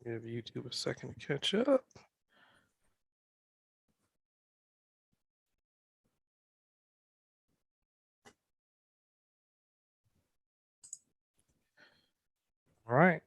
Give YouTube a second to catch up. All right.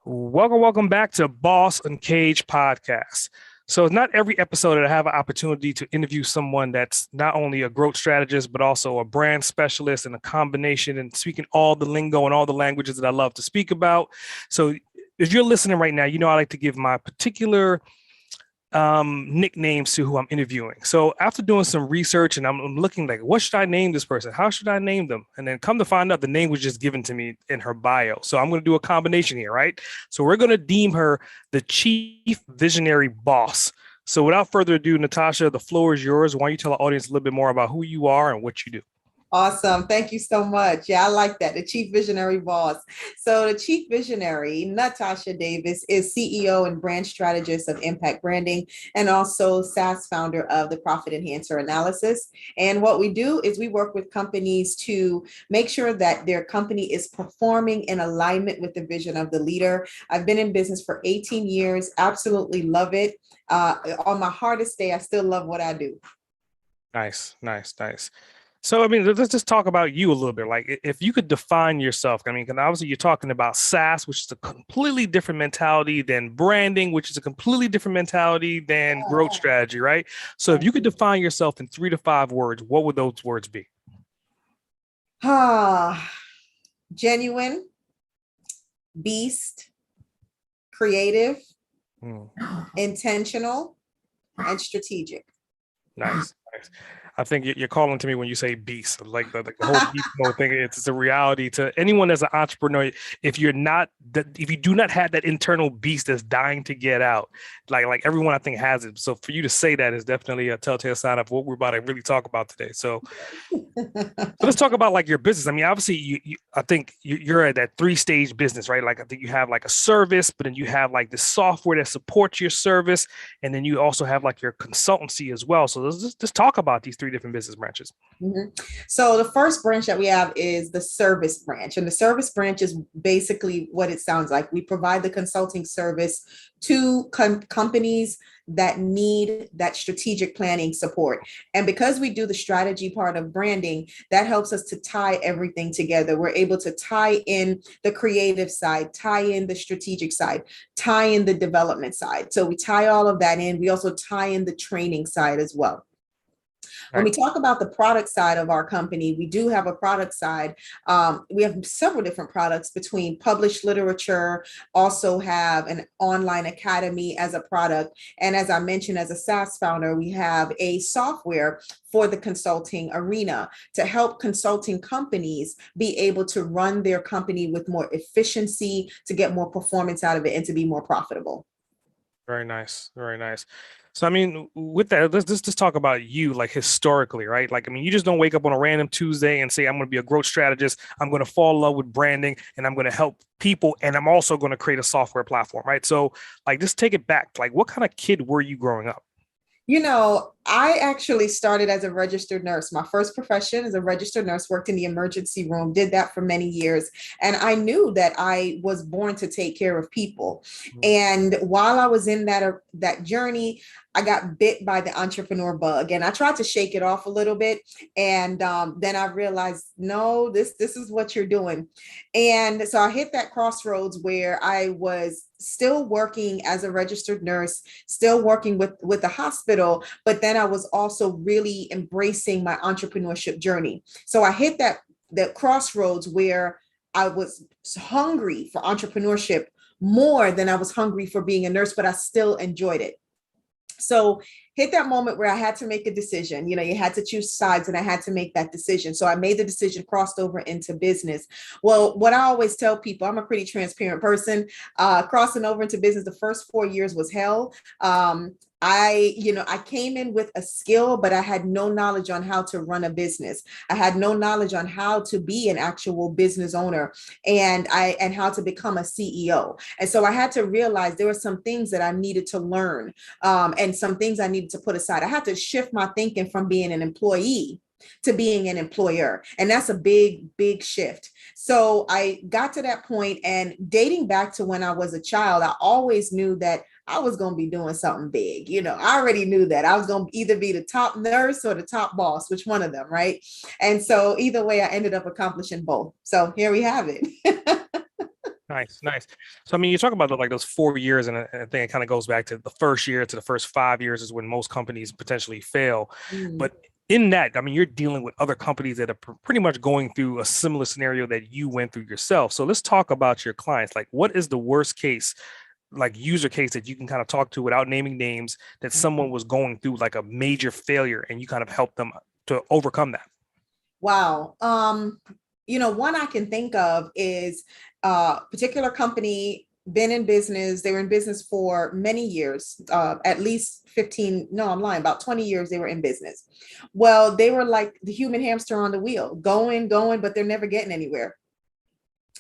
Welcome back to Boss Uncaged podcast. So not every episode that I have an opportunity to interview someone that's not only a growth strategist, but also a brand specialist and a combination and speaking all the lingo and all the languages that I love to speak about. So if you're listening right now, you know I like to give my particular nicknames to who I'm interviewing. So after doing some research and I'm looking like, what should I name this person? How should I name them? And then come to find out the name was just given to me in her bio. So I'm going to do a combination here, right? So we're going to deem her the Chief Visionary Boss. So without further ado, Natasha, the floor is yours. Why don't you tell the audience a little bit more about who you are and what you do? Awesome. Thank you so much. Yeah, I like that. The Chief Visionary Boss. So the Chief Visionary, Natasha Davis, is CEO and brand strategist of Impact Branding and also SaaS founder of the Profit Enhancer Analysis. And what we do is we work with companies to make sure that their company is performing in alignment with the vision of the leader. I've been in business for 18 years. Absolutely love it. On my hardest day, I still love what I do. Nice. So, I mean, let's just talk about you a little bit. Like, if you could define yourself, I mean, because obviously you're talking about SaaS, which is a completely different mentality than branding, which is a completely different mentality than growth strategy, right? So, if you could define yourself in 3 to 5 words, what would those words be? Genuine, beast, creative, intentional, and strategic. Nice. I think you're calling to me when you say beast, like the whole beast mode thing. It's a reality to anyone as an entrepreneur. If you do not have that internal beast that's dying to get out, like everyone I think has it. So for you to say that is definitely a telltale sign of what we're about to really talk about today. So let's talk about like your business. I mean, obviously I think you're at that 3-stage business, right? Like I think you have like a service, but then you have like the software that supports your service. And then you also have like your consultancy as well. So let's just talk about these 3 different business branches. Mm-hmm. So the first branch that we have is the service branch. And the service branch is basically what it sounds like. We provide the consulting service to companies that need that strategic planning support. And because we do the strategy part of branding, that helps us to tie everything together. We're able to tie in the creative side, tie in the strategic side, tie in the development side. So we tie all of that in. We also tie in the training side as well. When we talk about the product side of our company, we do have a product side. We have several different products between published literature, also have an online academy as a product. And as I mentioned, as a SaaS founder, we have a software for the consulting arena to help consulting companies be able to run their company with more efficiency, to get more performance out of it, and to be more profitable. Very nice. So, I mean, with that, let's just talk about you, like historically, right? Like, I mean, you just don't wake up on a random Tuesday and say, I'm going to be a growth strategist. I'm going to fall in love with branding and I'm going to help people. And I'm also going to create a software platform, right? So, like, just take it back. Like, what kind of kid were you growing up? I actually started as a registered nurse. My first profession as a registered nurse, worked in the emergency room, did that for many years. And I knew that I was born to take care of people. And while I was in that journey, I got bit by the entrepreneur bug and I tried to shake it off a little bit. And then I realized, no, this is what you're doing. And so I hit that crossroads where I was still working as a registered nurse, still working with the hospital, but then I was also really embracing my entrepreneurship journey. So I hit that crossroads where I was hungry for entrepreneurship more than I was hungry for being a nurse, but I still enjoyed it. So hit that moment where I had to make a decision. You had to choose sides and I had to make that decision. So I made the decision, crossed over into business. Well, what I always tell people, I'm a pretty transparent person. Crossing over into business, the first 4 years was hell. I came in with a skill, but I had no knowledge on how to run a business. I had no knowledge on how to be an actual business owner and how to become a CEO. And so I had to realize there were some things that I needed to learn and some things I needed to put aside. I had to shift my thinking from being an employee to being an employer. And that's a big, big shift. So I got to that point, and dating back to when I was a child, I always knew that I was going to be doing something big. I already knew that I was going to either be the top nurse or the top boss, which one of them, right? And so either way, I ended up accomplishing both. So here we have it. Nice, nice. So, I mean, you talk about like those 4 years, and I think it kind of goes back to the first year to the first 5 years is when most companies potentially fail. Mm. But in that, I mean, you're dealing with other companies that are pretty much going through a similar scenario that you went through yourself. So let's talk about your clients. Like, what is the worst case, like user case that you can kind of talk to without naming names, that someone was going through like a major failure and you kind of help them to overcome that? Wow. One I can think of is a particular company, been in business. They were in business for many years, at least 15, no, I'm lying, about 20 years they were in business. Well, they were like the human hamster on the wheel, going, but they're never getting anywhere.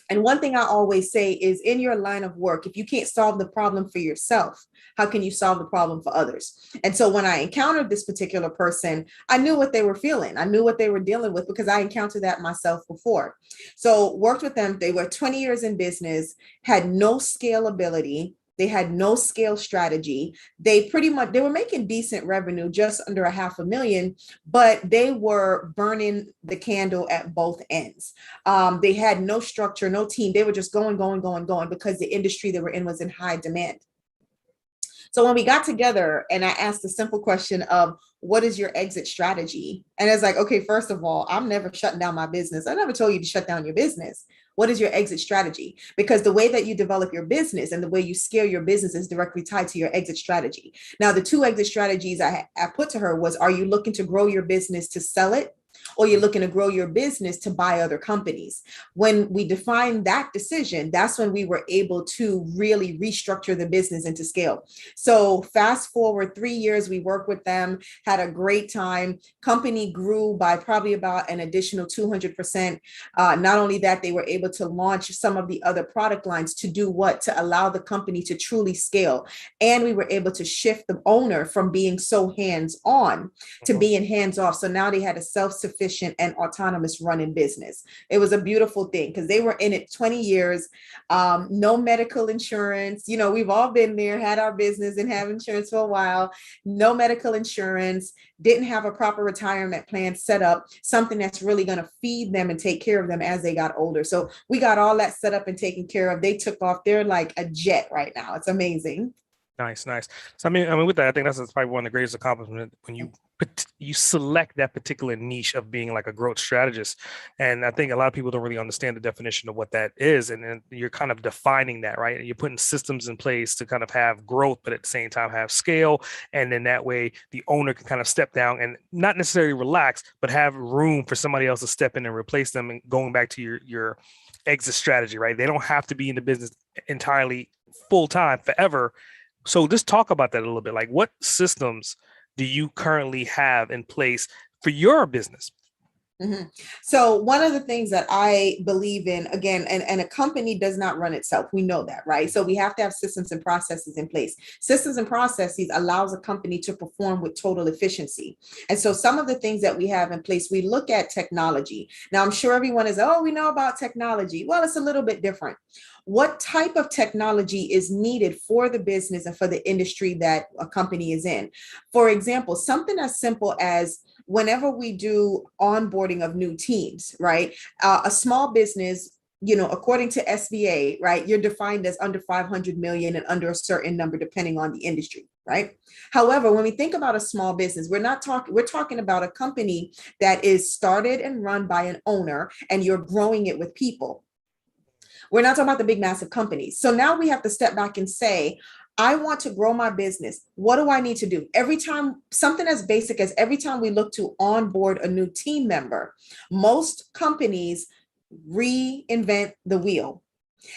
And one thing I always say is, in your line of work, if you can't solve the problem for yourself, how can you solve the problem for others? And so when I encountered this particular person, I knew what they were feeling. I knew what they were dealing with because I encountered that myself before. So worked with them. They were 20 years in business, had no scalability. They had no scale strategy. They were making decent revenue, just under $500,000, but they were burning the candle at both ends. They had no structure, no team. They were just going because the industry they were in was in high demand. So when we got together and I asked the simple question of, what is your exit strategy? And it's like, okay, first of all, I'm never shutting down my business. I never told you to shut down your business. What is your exit strategy? Because the way that you develop your business and the way you scale your business is directly tied to your exit strategy. Now, the two exit strategies I put to her was, are you looking to grow your business to sell it? Or you're looking to grow your business to buy other companies? When we defined that decision, that's when we were able to really restructure the business into scale. So fast forward 3 years, we worked with them, had a great time. Company grew by probably about an additional 200%. Not only that, they were able to launch some of the other product lines to do what? To allow the company to truly scale. And we were able to shift the owner from being so hands-on to being hands-off. So now they had a self-sufficient and autonomous running business. It was a beautiful thing because they were in it 20 years, no medical insurance. We've all been there, had our business and have insurance for a while, no medical insurance, didn't have a proper retirement plan set up, something that's really going to feed them and take care of them as they got older. So we got all that set up and taken care of. They took off. They're like a jet right now. It's amazing. Nice, nice. So I mean, with that, I think that's probably one of the greatest accomplishments when you select that particular niche of being like a growth strategist. And I think a lot of people don't really understand the definition of what that is, and then you're kind of defining that, right? And you're putting systems in place to kind of have growth, but at the same time have scale, and then that way the owner can kind of step down and not necessarily relax, but have room for somebody else to step in and replace them. And going back to your exit strategy, right? They don't have to be in the business entirely full time forever. So just talk about that a little bit. Like, what systems do you currently have in place for your business? Mm-hmm. So one of the things that I believe in, again, and a company does not run itself. We know that, right? So we have to have systems and processes in place. Systems and processes allows a company to perform with total efficiency. And so some of the things that we have in place, we look at technology. Now, I'm sure everyone is, oh, we know about technology. Well, it's a little bit different. What type of technology is needed for the business and for the industry that a company is in? For example, something as simple as whenever we do onboarding of new teams, right? A small business, according to SBA, right? You're defined as under 500 million and under a certain number, depending on the industry, right? However, when we think about a small business, we're talking about a company that is started and run by an owner, and you're growing it with people. We're not talking about the big, massive companies. So now we have to step back and say, I want to grow my business. What do I need to do? Every time, something as basic as every time we look to onboard a new team member, most companies reinvent the wheel.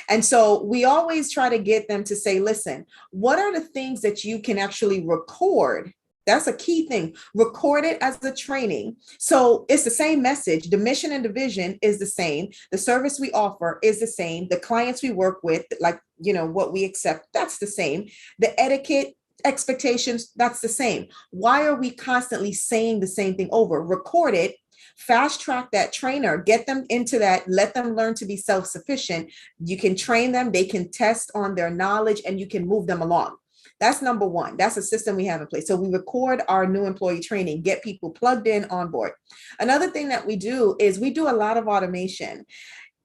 And so we always try to get them to say, listen, what are the things that you can actually record? That's a key thing. Record it as a training. So it's the same message. The mission and the vision is the same. The service we offer is the same. The clients we work with, like, what we accept, that's the same. The etiquette, expectations, that's the same. Why are we constantly saying the same thing over? Record it. Fast track that trainer, get them into that, let them learn to be self-sufficient. You can train them, they can test on their knowledge, and you can move them along. That's number one. That's a system we have in place. So we record our new employee training, get people plugged in on board. Another thing that we do is we do a lot of automation.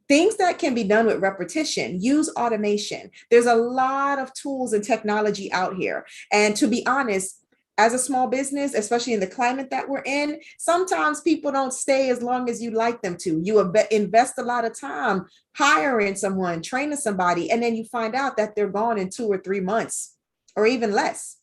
Things that can be done with repetition, use automation. There's a lot of tools and technology out here. And to be honest, as a small business, especially in the climate that we're in, sometimes people don't stay as long as you like them to. You invest a lot of time hiring someone, training somebody, and then you find out that they're gone in 2 or 3 months or even less.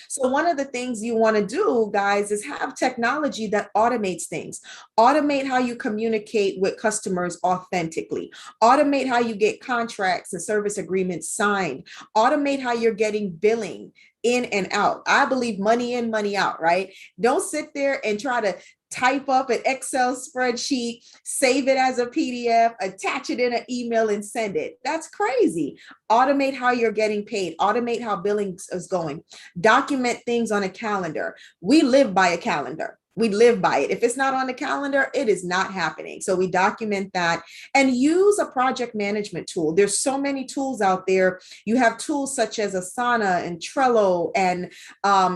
So one of the things you want to do, guys, is have technology that automates things. Automate how you communicate with customers authentically. Automate how you get contracts and service agreements signed. Automate how you're getting billing in and out. I believe money in, money out, right? Don't sit there and try to type up an Excel spreadsheet, save it as a PDF, attach it in an email and send it. That's crazy. Automate how you're getting paid. Automate how billing is going. Document things on a calendar. We live by a calendar. We live by it. If it's not on the calendar, it is not happening. So we document that and use a project management tool. There's so many tools out there. You have tools such as Asana and Trello, and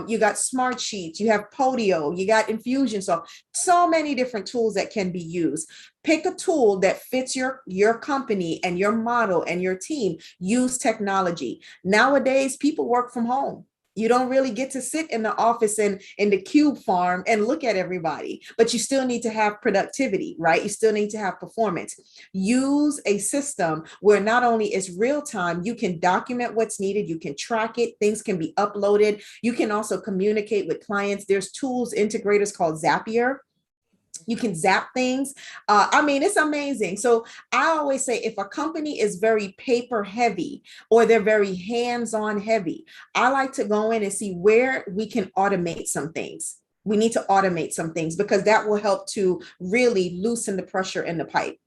you got Smartsheets, you have Podio, you got Infusionsoft, so many different tools that can be used. Pick a tool that fits your company and your model and your team. Use technology. Nowadays, people work from home. You don't really get to sit in the office and in the cube farm and look at everybody, but you still need to have productivity, right? You still need to have performance. Use a system where not only is real time, you can document what's needed, you can track it, things can be uploaded. You can also communicate with clients. There's tools, integrators called Zapier. You can zap things. I mean, it's amazing. So I always say if a company is very paper heavy or they're very hands-on heavy, I like to go in and see where we can automate some things. We need to automate some things because that will help to really loosen the pressure in the pipe.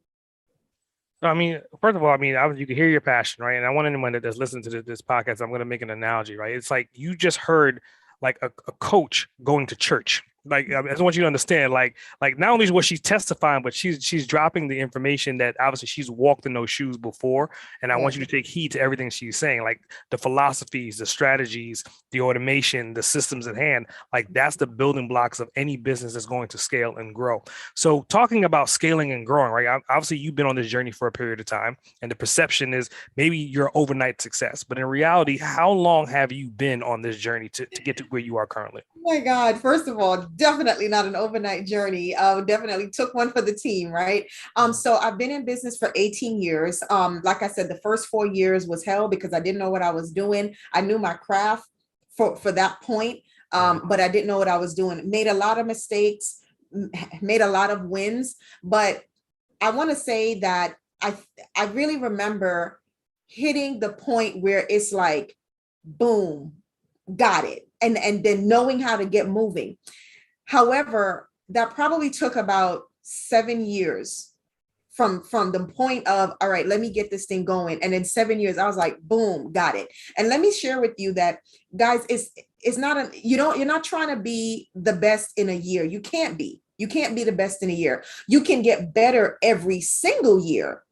I mean, first of all, I mean, you can hear your passion, right? And I want anyone that's listening to this podcast, I'm going to make an analogy, right? It's like you just heard like a coach going to church. Like I just want you to understand, like not only was she testifying, but she's dropping the information that obviously she's walked in those shoes before. And I want you to take heed to everything she's saying, like the philosophies, the strategies, the automation, the systems at hand. Like that's the building blocks of any business that's going to scale and grow. So talking about scaling and growing, right? Obviously, you've been on this journey for a period of time, and the perception is maybe you're overnight success, but in reality, how long have you been on this journey to get to where you are currently? Oh my God. First of all, definitely not an overnight journey. Definitely took one for the team, right? So I've been in business for 18 years. Like I said, the first 4 years was hell because I didn't know what I was doing. I knew my craft for that point, but I didn't know what I was doing. Made a lot of mistakes, made a lot of wins. But I want to say that I really remember hitting the point where it's like, boom, got it. And then knowing how to get moving. However, that probably took about 7 years from the point of, all right, let me get this thing going. And in 7 years, I was like, boom, got it. And let me share with you that, guys, it's not you're not trying to be the best in a year. You can't be the best in a year. You can get better every single year,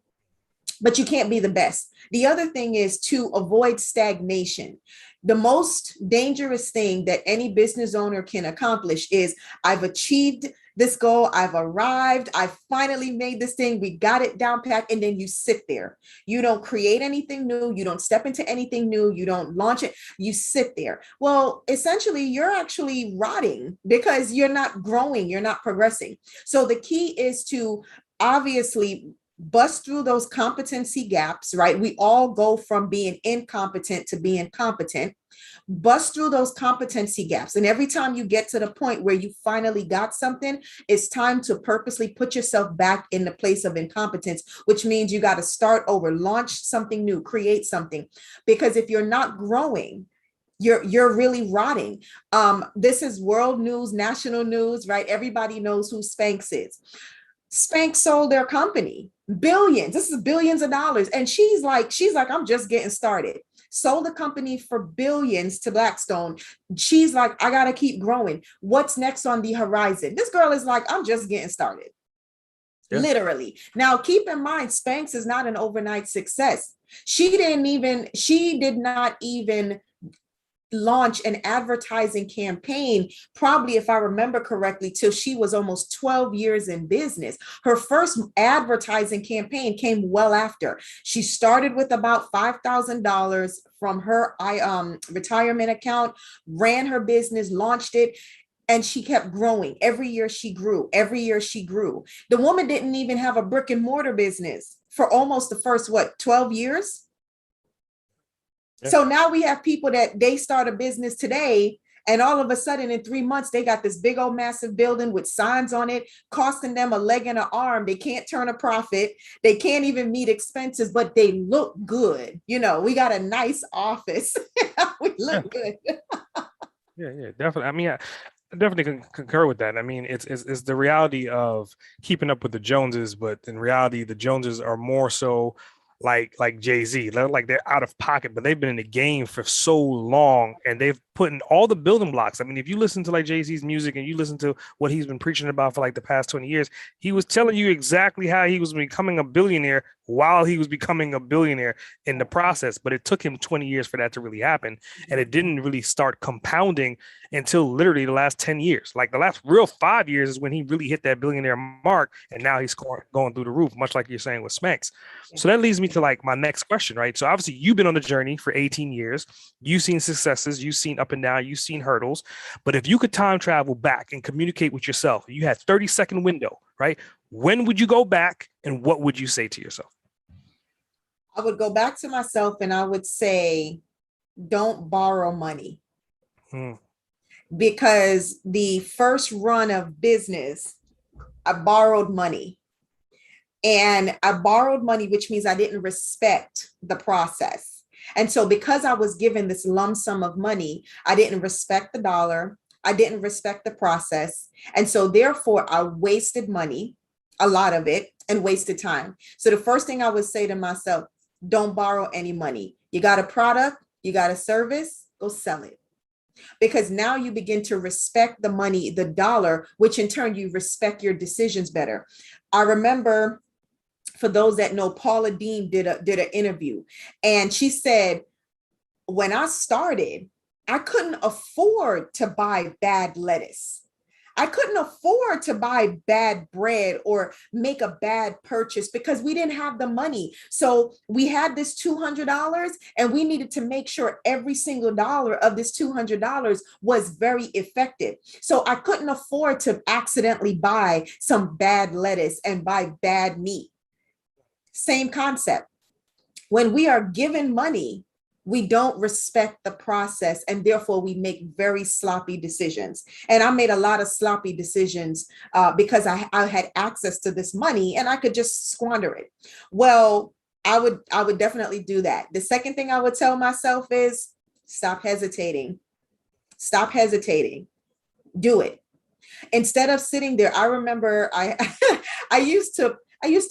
but you can't be the best. The other thing is to avoid stagnation. The most dangerous thing that any business owner can accomplish is I've achieved this goal. I've arrived. I finally made this thing. We got it down pat. And then you sit there. You don't create anything new. You don't step into anything new. You don't launch it. You sit there. Well, essentially, you're actually rotting because you're not growing. You're not progressing. So the key is to obviously bust through those competency gaps, right? We all go from being incompetent to being competent. Bust through those competency gaps. And every time you get to the point where you finally got something, it's time to purposely put yourself back in the place of incompetence, which means you got to start over, launch something new, create something. Because if you're not growing, you're really rotting. This is world news, national news, right? Everybody knows who Spanx is. Spanx sold their company, billions. This is billions of dollars. And she's like, I'm just getting started. sold a company for billions to Blackstone. She's like, I got to keep growing. What's next on the horizon? This girl is like, I'm just getting started. Yeah. Literally. Now, keep in mind, Spanx is not an overnight success. She did not even launch an advertising campaign, probably, if I remember correctly, till she was almost 12 years in business. Her first advertising campaign came well after. She started with about $5,000 from her retirement account, ran her business, launched it, and she kept growing. Every year she grew. Every year she grew. The woman didn't even have a brick and mortar business for almost the first, 12 years? Yeah. So now we have people that they start a business today, and all of a sudden in 3 months, they got this big old massive building with signs on it, costing them a leg and an arm. They can't turn a profit. They can't even meet expenses, but they look good. You know, we got a nice office. We look good. Yeah, definitely. I mean, I definitely can concur with that. I mean, it's the reality of keeping up with the Joneses, but in reality, the Joneses are more so like Jay-Z. Like they're out of pocket, but they've been in the game for so long, and they've put in all the building blocks. I mean, if you listen to like Jay-Z's music and you listen to what he's been preaching about for like the past 20 years, he was telling you exactly how he was becoming a billionaire while he was becoming a billionaire in the process. But it took him 20 years for that to really happen. And it didn't really start compounding until literally the last 10 years. Like the last real 5 years is when he really hit that billionaire mark. And now he's going through the roof, much like you're saying with Spanx. So that leads me to like my next question, right? So obviously you've been on the journey for 18 years. You've seen successes, you've seen up and down, you've seen hurdles. But if you could time travel back and communicate with yourself, you had 30-second window, right? When would you go back and what would you say to yourself? I would go back to myself and I would say, don't borrow money. Because the first run of business, I borrowed money. And I borrowed money, which means I didn't respect the process. And so because I was given this lump sum of money, I didn't respect the dollar. I didn't respect the process. And so therefore, I wasted money, a lot of it, and wasted time. So the first thing I would say to myself, don't borrow any money. You got a product, you got a service, go sell it. Because now you begin to respect the money, the dollar, which in turn you respect your decisions better. I remember, for those that know, Paula Dean did an interview, and she said, when I started, I couldn't afford to buy bad lettuce. I couldn't afford to buy bad bread or make a bad purchase because we didn't have the money. So we had this $200 and we needed to make sure every single dollar of this $200 was very effective. So I couldn't afford to accidentally buy some bad lettuce and buy bad meat. Same concept. When we are given money, we don't respect the process, and therefore we make very sloppy decisions. And I made a lot of sloppy decisions because I had access to this money and I could just squander it. Well, I would definitely do that. The second thing I would tell myself is stop hesitating. Stop hesitating. Do it. Instead of sitting there, I remember I used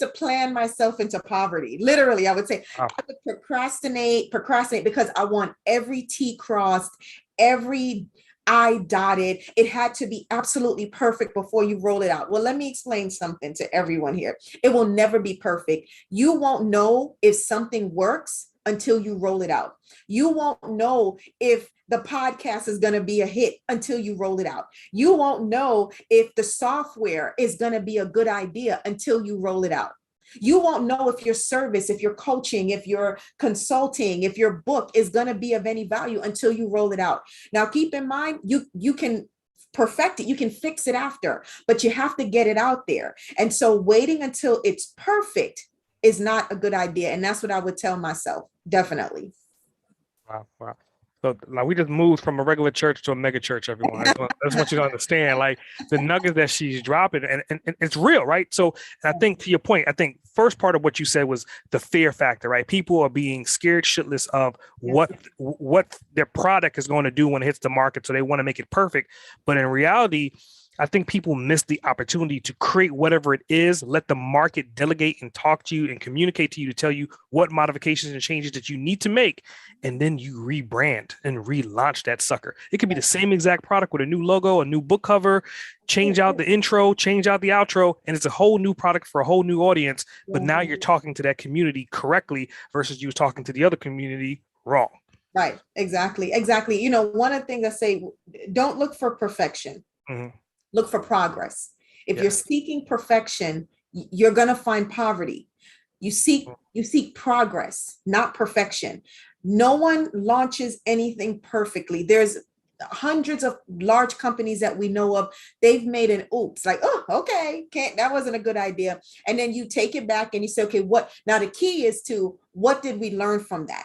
to plan myself into poverty. Literally, I would say, I would procrastinate because I want every T crossed, every I dotted. It had to be absolutely perfect before you roll it out. Well, let me explain something to everyone here. It will never be perfect. You won't know if something works until you roll it out. You won't know if the podcast is going to be a hit until you roll it out. You won't know if the software is going to be a good idea until you roll it out. You won't know if your service, if your coaching, if your consulting, if your book is going to be of any value until you roll it out. Now, keep in mind, you can perfect it. You can fix it after, but you have to get it out there. And so waiting until it's perfect is not a good idea. And that's what I would tell myself. Definitely. Wow. So like we just moved from a regular church to a mega church, everyone. I just want you to understand like the nuggets that she's dropping and it's real, right? So I think to your point, I think first part of what you said was the fear factor, right? People are being scared shitless of what their product is going to do when it hits the market. So they want to make it perfect. But in reality, I think people miss the opportunity to create whatever it is, let the market delegate and talk to you and communicate to you to tell you what modifications and changes that you need to make. And then you rebrand and relaunch that sucker. It could be the same exact product with a new logo, a new book cover, change out the intro, change out the outro, and it's a whole new product for a whole new audience. But now you're talking to that community correctly versus you talking to the other community wrong. Right. Exactly. Exactly. You know, one of the things I say, don't look for perfection. Mm-hmm. Look for progress. If Yeah. you're seeking perfection, you're going to find poverty. You seek progress, not perfection. No one launches anything perfectly. There's hundreds of large companies that we know of. They've made an oops, like, oh, okay, that wasn't a good idea. And then you take it back and you say, okay, what now? The key is to what did we learn from that?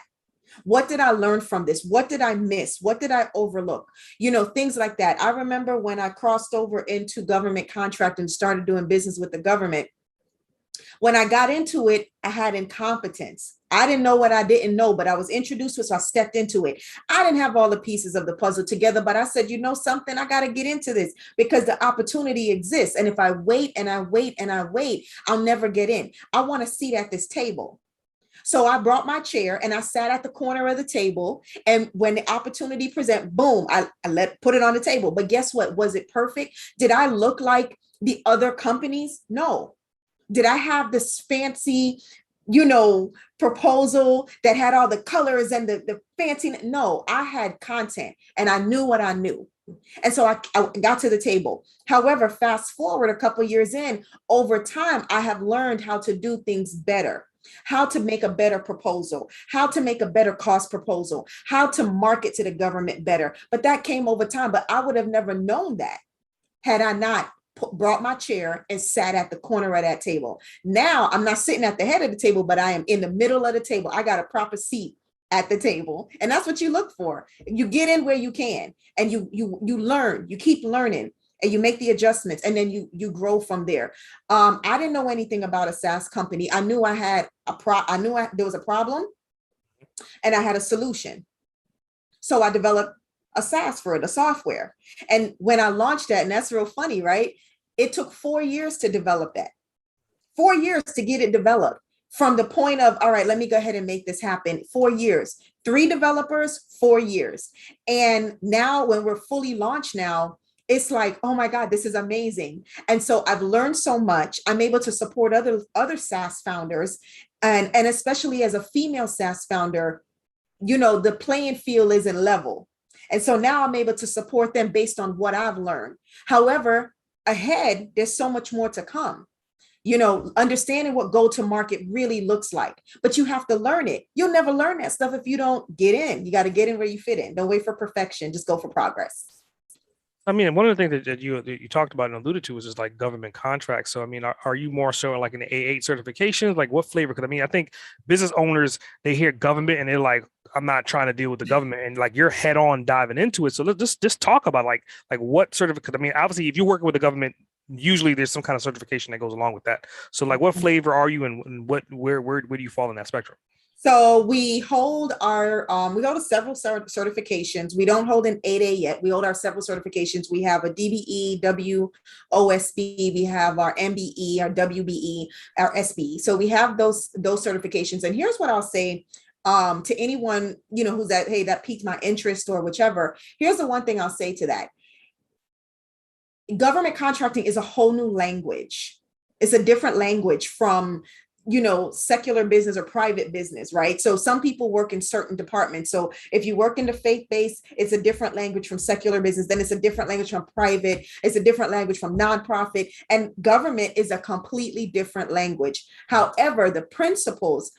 What did I learn from this? What did I miss? What did I overlook? You know, things like that. I remember when I crossed over into government contract and started doing business with the government. When I got into it, I had incompetence. I didn't know what I didn't know, but I was introduced to it, so I stepped into it. I didn't have all the pieces of the puzzle together, but I said, you know something, I got to get into this because the opportunity exists. And if I wait and I wait and I wait, I'll never get in. I want a seat at this table. So I brought my chair and I sat at the corner of the table. And when the opportunity present, boom, I put it on the table. But guess what? Was it perfect? Did I look like the other companies? No. Did I have this fancy, you know, proposal that had all the colors and the fancy? No, I had content and I knew what I knew. And so I got to the table. However, fast forward a couple of years in, over time, I have learned how to do things better, how to make a better proposal, how to make a better cost proposal, how to market to the government better. But that came over time. But I would have never known that had I not brought my chair and sat at the corner of that table. Now I'm not sitting at the head of the table, but I am in the middle of the table. I got a proper seat at the table. And that's what you look for. You get in where you can and you learn, you keep learning. And you make the adjustments and then you grow from there. I didn't know anything about a SaaS company. I knew I had there was a problem and I had a solution. So I developed a SaaS for it, a software. And when I launched that, and that's real funny, right? It took 4 years to develop that. 4 years to get it developed from the point of, all right, let me go ahead and make this happen. 4 years, 3 developers, 4 years. And now when we're fully launched now, it's like, oh my God, this is amazing. And so I've learned so much. I'm able to support other SaaS founders. And especially as a female SaaS founder, you know, the playing field isn't level. And so now I'm able to support them based on what I've learned. However, ahead, there's so much more to come. You know, understanding what go-to-market really looks like, but you have to learn it. You'll never learn that stuff if you don't get in. You got to get in where you fit in. Don't wait for perfection. Just go for progress. I mean, one of the things that you talked about and alluded to was just like government contracts. So, I mean, are you more so like an A8 certification? Like what flavor? Because I mean, I think business owners, they hear government and they're like, I'm not trying to deal with the government. And like you're head on diving into it. So let's just talk about like what certificate. I mean, obviously, if you're working with the government, usually there's some kind of certification that goes along with that. So like what flavor are you and where do you fall in that spectrum? So we hold several certifications. We don't hold an 8A yet. We hold our several certifications. We have a DBE, WOSB, we have our MBE, our WBE, our SBE. So we have those certifications. And here's what I'll say to anyone, you know, who's that, hey, that piqued my interest or whichever. Here's the one thing I'll say to that. Government contracting is a whole new language. It's a different language from, you know, secular business or private business, right? So some people work in certain departments. So if you work in the faith-based, it's a different language from secular business. Then it's a different language from private. It's a different language from nonprofit. And government is a completely different language. However, the principles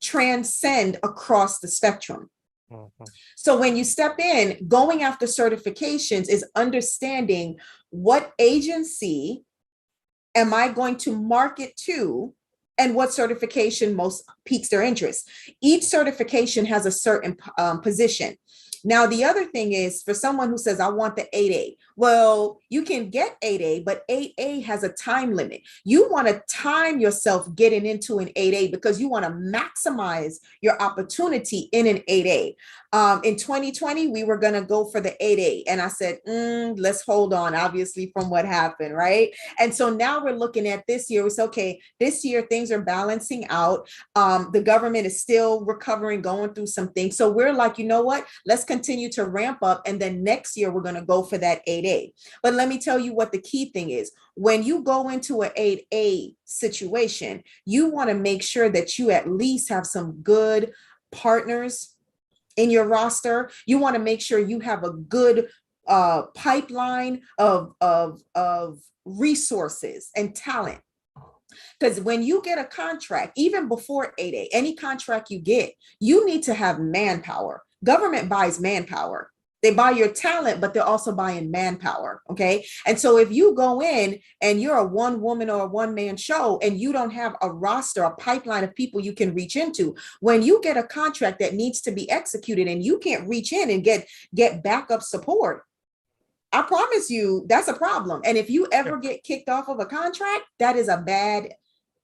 transcend across the spectrum. Mm-hmm. So when you step in, going after certifications is understanding what agency am I going to market to and what certification most piques their interest. Each certification has a certain position. Now, the other thing is for someone who says, I want the 8A. Well, you can get 8A, but 8A has a time limit. You want to time yourself getting into an 8A because you want to maximize your opportunity in an 8A. In 2020, we were going to go for the 8A. And I said, let's hold on, obviously, from what happened, right? And so now we're looking at this year. It's okay, this year things are balancing out. The government is still recovering, going through some things. So we're like, you know what? Let's continue to ramp up. And then next year, we're going to go for that 8A. But let me tell you what the key thing is. When you go into an 8A situation, you want to make sure that you at least have some good partners in your roster. You want to make sure you have a good pipeline of resources and talent. Because when you get a contract, even before 8A, any contract you get, you need to have manpower. Government buys manpower. They buy your talent, but they're also buying manpower. Okay. And so if you go in and you're a one woman or a one man show and you don't have a roster, a pipeline of people you can reach into, when you get a contract that needs to be executed and you can't reach in and get backup support, I promise you that's a problem. And if you ever get kicked off of a contract, that is a bad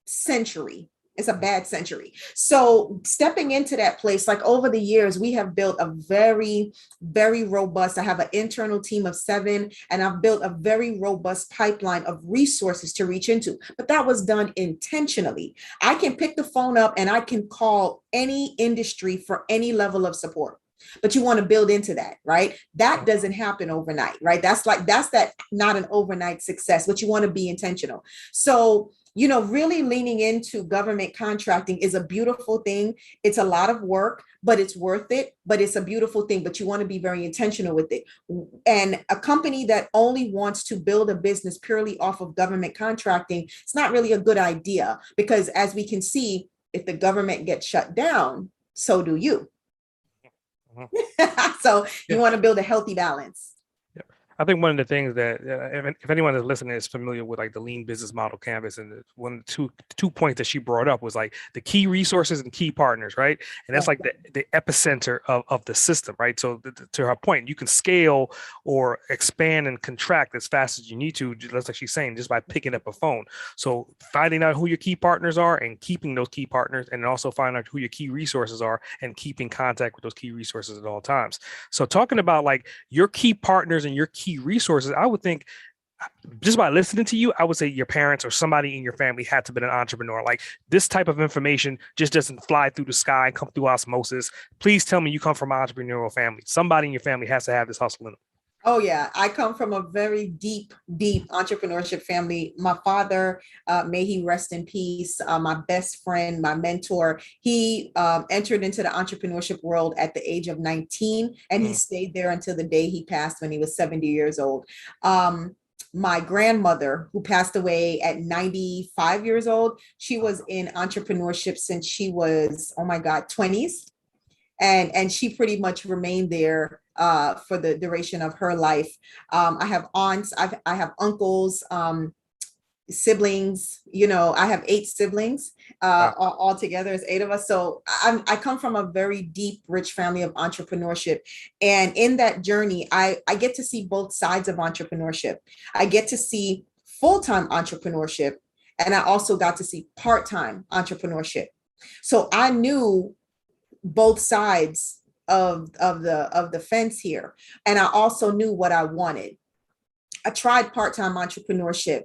century. It's a bad century. So stepping into that place, like over the years, we have built a very, very robust, I have an internal team of 7, and I've built a very robust pipeline of resources to reach into. But that was done intentionally. I can pick the phone up and I can call any industry for any level of support. But you want to build into that, right? That doesn't happen overnight, right? That's that not an overnight success, but you want to be intentional. So, you know, really leaning into government contracting is a beautiful thing. It's a lot of work, but it's worth it. But it's a beautiful thing, but you want to be very intentional with it. And a company that only wants to build a business purely off of government contracting, it's not really a good idea, because as we can see, if the government gets shut down, so do you. So you want to build a healthy balance. I think one of the things that if anyone is listening is familiar with like the lean business model canvas, and one of the two points that she brought up was like the key resources and key partners, right? And that's like the epicenter of the system, right? So to her point, you can scale or expand and contract as fast as you need to, just like she's saying, just by picking up a phone. So finding out who your key partners are and keeping those key partners, and also finding out who your key resources are and keeping contact with those key resources at all times. So talking about like your key partners and your key resources, I would think just by listening to you, I would say your parents or somebody in your family had to be an entrepreneur. Like this type of information just doesn't fly through the sky and come through osmosis. Please tell me you come from an entrepreneurial family. Somebody in your family has to have this hustle in them. Oh yeah, I come from a very deep entrepreneurship family. My father, may he rest in peace, my best friend, my mentor, he entered into the entrepreneurship world at the age of 19, and he stayed there until the day he passed when he was 70 years old. My grandmother, who passed away at 95 years old, she was in entrepreneurship since she was, oh my God, 20s. And she pretty much remained there for the duration of her life. I have aunts, I have uncles, siblings, you know, I have 8 siblings, all together is 8 of us. So I come from a very deep, rich family of entrepreneurship. And in that journey, I get to see both sides of entrepreneurship. I get to see full-time entrepreneurship, and I also got to see part-time entrepreneurship. So I knew both sides of the fence here. And I also knew what I wanted. I tried part-time entrepreneurship.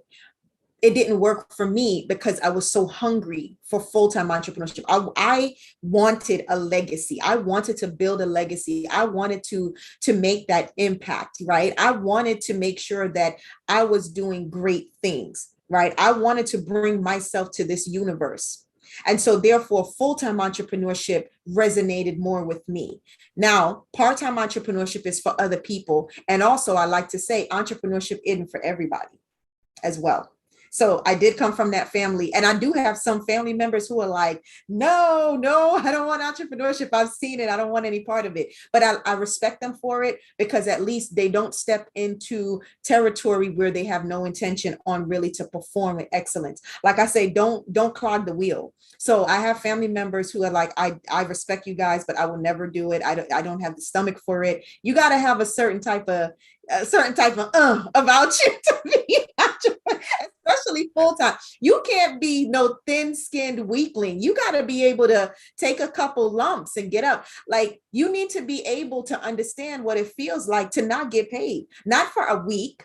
It didn't work for me because I was so hungry for full-time entrepreneurship. I wanted a legacy. I wanted to build a legacy. I wanted to make that impact, right? I wanted to make sure that I was doing great things, right? I wanted to bring myself to this universe. And so therefore, full-time entrepreneurship resonated more with me. Now, part-time entrepreneurship is for other people. And also, I like to say entrepreneurship isn't for everybody as well. So I did come from that family. And I do have some family members who are like, no, I don't want entrepreneurship. I've seen it. I don't want any part of it. But I respect them for it, because at least they don't step into territory where they have no intention on really to perform with excellence. Like I say, don't clog the wheel. So I have family members who are like, I respect you guys, but I will never do it. I don't have the stomach for it. You got to have a certain type of about you to be especially full time. You can't be no thin-skinned weakling. You got to be able to take a couple lumps and get up. Like, you need to be able to understand what it feels like to not get paid, not for a week,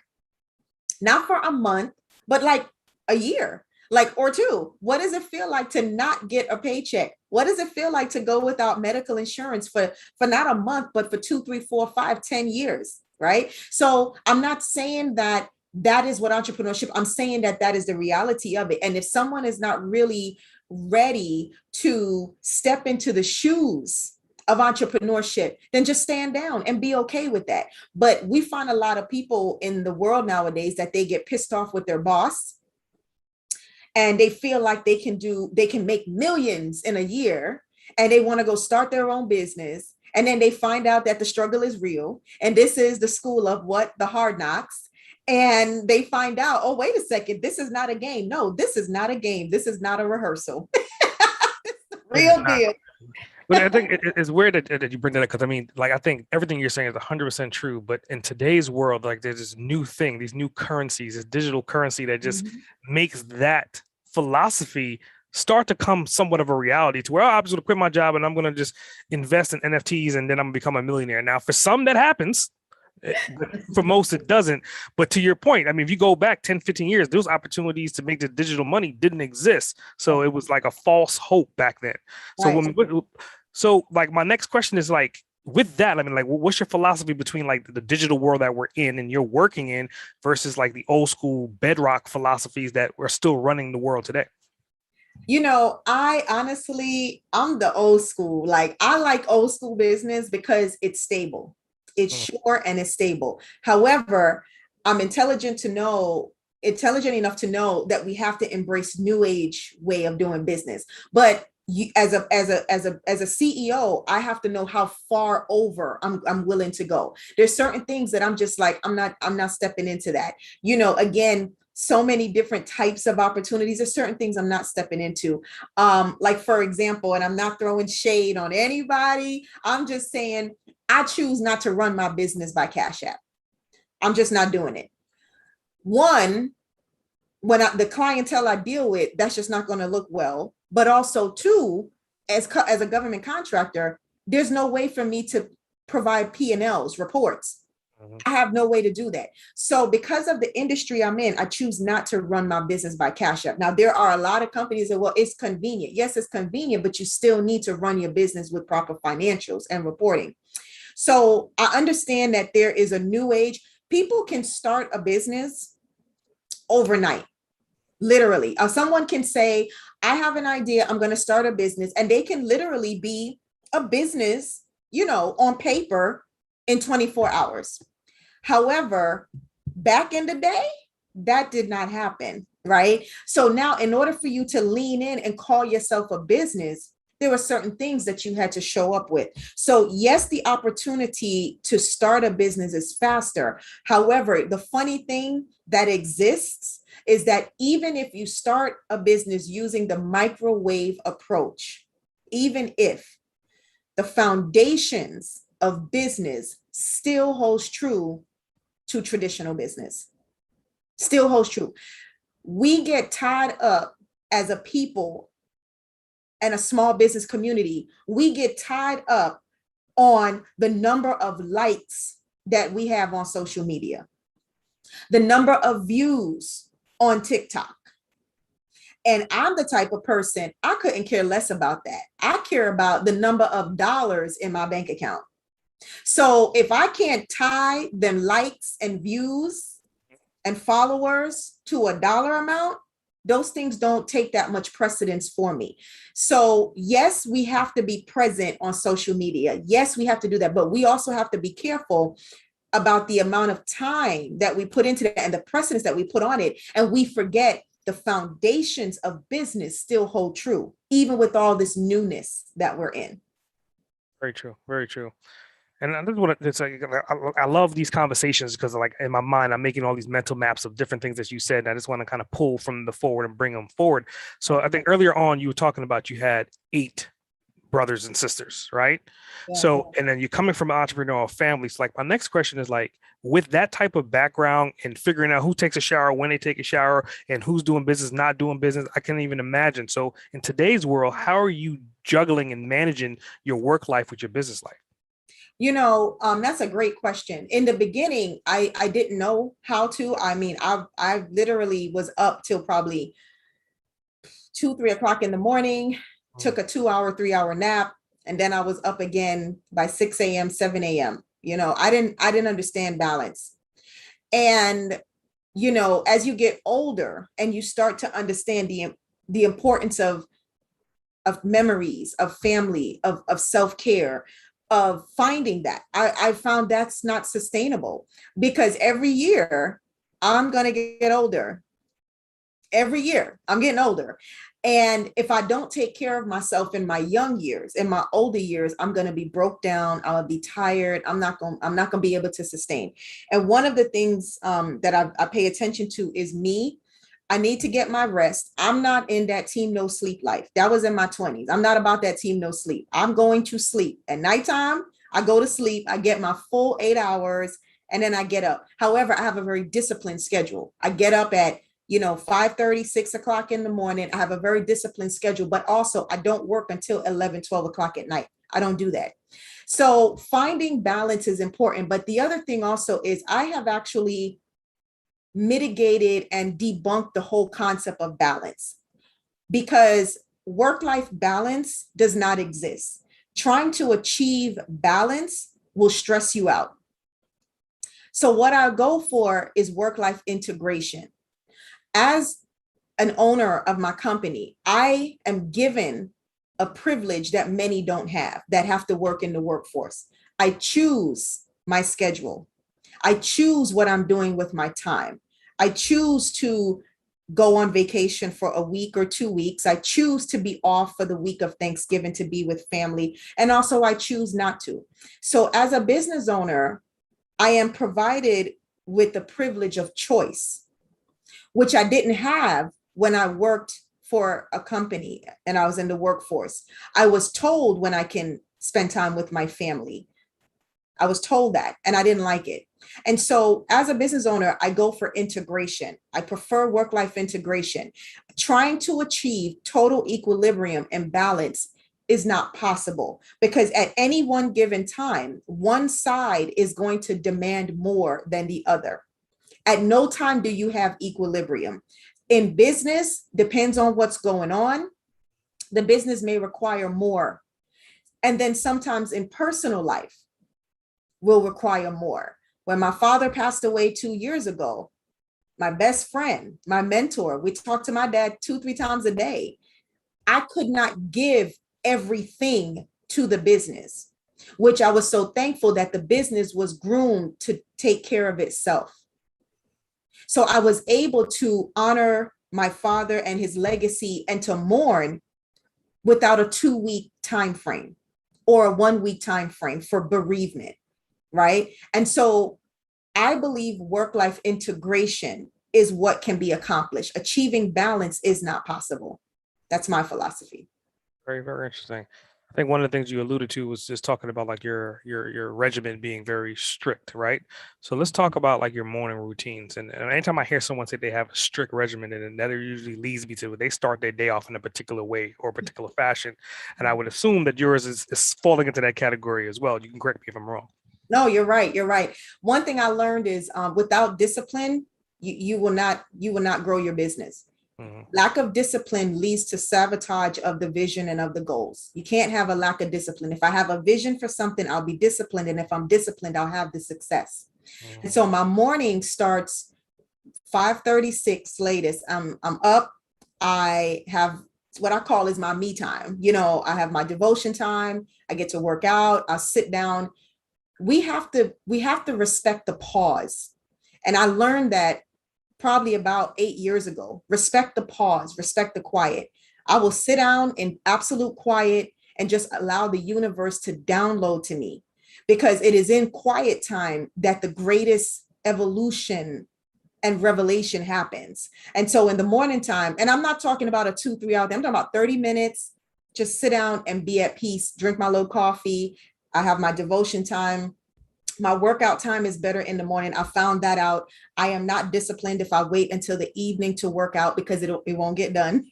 not for a month, but like a year, like, or two. What does it feel like to not get a paycheck? What does it feel like to go without medical insurance for not a month, but for 2, 3, 4, 5, 10 years? Right. So I'm not saying that is what entrepreneurship, I'm saying that is the reality of it. And if someone is not really ready to step into the shoes of entrepreneurship, then just stand down and be okay with that. But we find a lot of people in the world nowadays that they get pissed off with their boss, and they feel like they can make millions in a year, and they want to go start their own business. And then they find out that the struggle is real. And this is the school of what? The hard knocks. And they find out, oh, wait a second, this is not a game. No, this is not a game. This is not a rehearsal. Real deal. But I think it's weird that you bring that up, because I mean, like, I think everything you're saying is 100% true. But in today's world, like, there's this new thing, these new currencies, this digital currency that just makes that philosophy start to come somewhat of a reality, to where, oh, I'm just going to quit my job and I'm going to just invest in NFTs and then I'm going to become a millionaire. Now, for some that happens, for most it doesn't. But to your point, I mean, if you go back 10, 15 years, those opportunities to make the digital money didn't exist. So it was like a false hope back then. So like, my next question is, like, with that, I mean, like, what's your philosophy between like the digital world that we're in and you're working in versus like the old school bedrock philosophies that we're still running the world today? You know, I'm the old school. Like, I like old school business because it's stable. It's sure and it's stable. However, I'm intelligent enough to know that we have to embrace new age way of doing business. But as a CEO, I have to know how far over I'm willing to go. There's certain things that I'm just like, I'm not stepping into that. You know, again, so many different types of opportunities. There's certain things I'm not stepping into. Like, for example, and I'm not throwing shade on anybody, I'm just saying I choose not to run my business by Cash App. I'm just not doing it. One, when the clientele I deal with, that's just not going to look well. But also, two, as a government contractor, there's no way for me to provide P&Ls, reports. I have no way to do that. So because of the industry I'm in, I choose not to run my business by Cash App. Now, there are a lot of companies that, well, it's convenient. Yes, it's convenient, but you still need to run your business with proper financials and reporting. So I understand that there is a new age. People can start a business overnight. Literally, someone can say, I have an idea, I'm going to start a business, and they can literally be a business, you know, on paper in 24 hours. However, back in the day, that did not happen, right? So now, in order for you to lean in and call yourself a business, there were certain things that you had to show up with. So yes, the opportunity to start a business is faster. However, the funny thing that exists is that even if you start a business using the microwave approach, even if the foundations of business still holds true to traditional business, still holds true. We get tied up as a people and a small business community. We get tied up on the number of likes that we have on social media, the number of views on TikTok. And I'm the type of person, I couldn't care less about that. I care about the number of dollars in my bank account. So if I can't tie them likes and views and followers to a dollar amount, those things don't take that much precedence for me. So yes, we have to be present on social media. Yes, we have to do that, but we also have to be careful about the amount of time that we put into that and the precedence that we put on it. And we forget the foundations of business still hold true, even with all this newness that we're in. Very true. Very true. And this is what it's like. I love these conversations because, like, in my mind, I'm making all these mental maps of different things that you said. And I just want to kind of pull from the forward and bring them forward. So I think earlier on, you were talking about you had 8 brothers and sisters, right? Yeah. So, and then you're coming from an entrepreneurial family. So, like, my next question is like, with that type of background and figuring out who takes a shower, when they take a shower, and who's doing business, not doing business, I can't even imagine. So, in today's world, how are you juggling and managing your work life with your business life? That's a great question. In the beginning, I didn't know how to. I mean, I literally was up till probably 2, 3 o'clock in the morning, took a 2 hour, 3 hour nap, and then I was up again by 6 a.m., 7 a.m. I didn't understand balance. And, as you get older and you start to understand the importance of memories, of family, of self-care, of finding that, I found that's not sustainable, because every year I'm going to get older. Every year I'm getting older. And if I don't take care of myself in my young years, in my older years, I'm going to be broke down. I'm going to be tired. I'm not going to be able to sustain. And one of the things that I pay attention to is me. I need to get my rest. I'm not in that team no sleep life. That was in my 20s. I'm not about that team no sleep. I'm going to sleep. At nighttime, I go to sleep. I get my full 8 hours and then I get up. However, I have a very disciplined schedule. I get up at 5:30, 6 o'clock in the morning. I have a very disciplined schedule, but also I don't work until 11, 12 o'clock at night. I don't do that. So finding balance is important. But the other thing also is I have actually mitigated and debunked the whole concept of balance, because work-life balance does not exist. Trying to achieve balance will stress you out. So what I go for is work-life integration. As an owner of my company, I am given a privilege that many don't have, that have to work in the workforce. I choose my schedule. I choose what I'm doing with my time. I choose to go on vacation for a week or 2 weeks. I choose to be off for the week of Thanksgiving to be with family. And also I choose not to. So as a business owner, I am provided with the privilege of choice, which I didn't have when I worked for a company and I was in the workforce. I was told when I can spend time with my family. I was told that, and I didn't like it. And so as a business owner, I go for integration. I prefer work-life integration. Trying to achieve total equilibrium and balance is not possible, because at any one given time, one side is going to demand more than the other. At no time do you have equilibrium. In business, depends on what's going on. The business may require more. And then sometimes in personal life will require more. When my father passed away 2 years ago, my best friend, my mentor, we talked to my dad 2, 3 times a day. I could not give everything to the business, which I was so thankful that the business was groomed to take care of itself. So I was able to honor my father and his legacy and to mourn without a 2-week time frame or a 1-week time frame for bereavement, right? And so I believe work-life integration is what can be accomplished. Achieving balance is not possible. That's my philosophy. Very, very interesting. I think one of the things you alluded to was just talking about like your regimen being very strict, right? So let's talk about like your morning routines. And anytime I hear someone say they have a strict regimen, and that usually leads me to they start their day off in a particular way or a particular fashion. And I would assume that yours is falling into that category as well. You can correct me if I'm wrong. No, you're right. You're right. One thing I learned is without discipline, you will not grow your business. Mm-hmm. Lack of discipline leads to sabotage of the vision and of the goals. You can't have a lack of discipline. If I have a vision for something, I'll be disciplined. And if I'm disciplined, I'll have the success. Mm-hmm. And so my morning starts 5:36 latest. I'm up. I have what I call is my me time. I have my devotion time. I get to work out. I sit down. We have to respect the pause. And I learned that probably about 8 years ago. Respect the pause, respect the quiet. I will sit down in absolute quiet and just allow the universe to download to me, because it is in quiet time that the greatest evolution and revelation happens. And so in the morning time, and I'm not talking about a 2-3 hour thing, I'm talking about 30 minutes, just sit down and be at peace, drink my little coffee. I have my devotion time. My workout time is better in the morning. I found that out. I am not disciplined if I wait until the evening to work out, because it won't get done.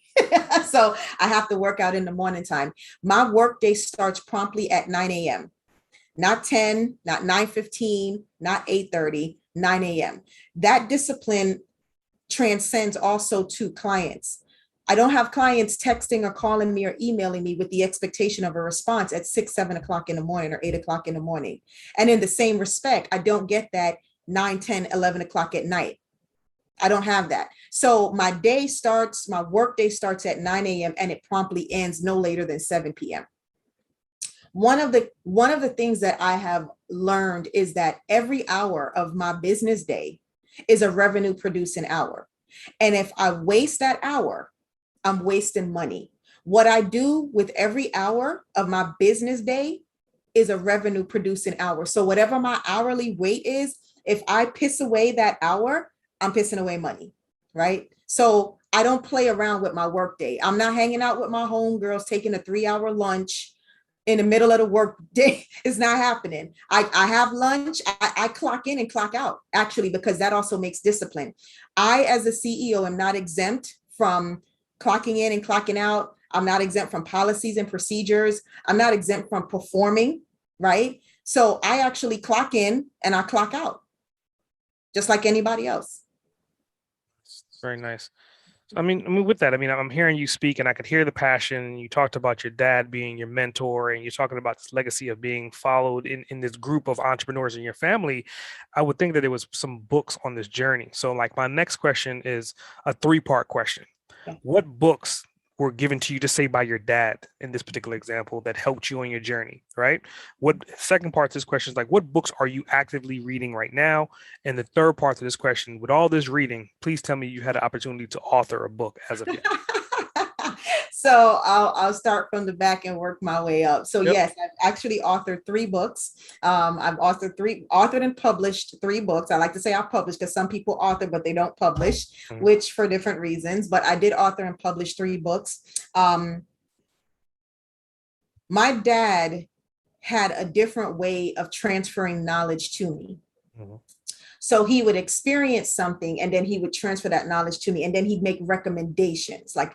So I have to work out in the morning time. My work day starts promptly at 9 a.m. Not 10, not 9:15, not 8:30, 9 a.m. That discipline transcends also to clients. I don't have clients texting or calling me or emailing me with the expectation of a response at 6, 7 o'clock in the morning or 8 o'clock in the morning. And in the same respect, I don't get that 9, 10, 11 o'clock at night. I don't have that. So my work day starts at 9 a.m. and it promptly ends no later than 7 p.m. One of the things that I have learned is that every hour of my business day is a revenue producing hour. And if I waste that hour, I'm wasting money. What I do with every hour of my business day is a revenue producing hour. So whatever my hourly rate is, if I piss away that hour, I'm pissing away money, right? So I don't play around with my work day. I'm not hanging out with my homegirls, taking a 3-hour lunch in the middle of the work day. It's not happening. I have lunch. I clock in and clock out, actually, because that also makes discipline. I, as a CEO, am not exempt from clocking in and clocking out. I'm not exempt from policies and procedures. I'm not exempt from performing, right? So I actually clock in and I clock out, just like anybody else. Very nice. I mean, with that, I mean, I'm hearing you speak, and I could hear the passion. You talked about your dad being your mentor, and you're talking about this legacy of being followed in this group of entrepreneurs in your family. I would think that there was some books on this journey. So, like, my next question is a 3-part question. Yeah. What books were given to you to say by your dad in this particular example that helped you on your journey, right? What second part to this question is like, what books are you actively reading right now? And the third part to this question, with all this reading, please tell me you had an opportunity to author a book as of yet. So I'll start from the back and work my way up. So Yep. yes, I've actually authored 3 books. I've authored and published 3 books. I like to say I published, because some people author, but they don't publish, which for different reasons. But I did author and publish 3 books. My dad had a different way of transferring knowledge to me. Mm-hmm. So he would experience something and then he would transfer that knowledge to me, and then he'd make recommendations like,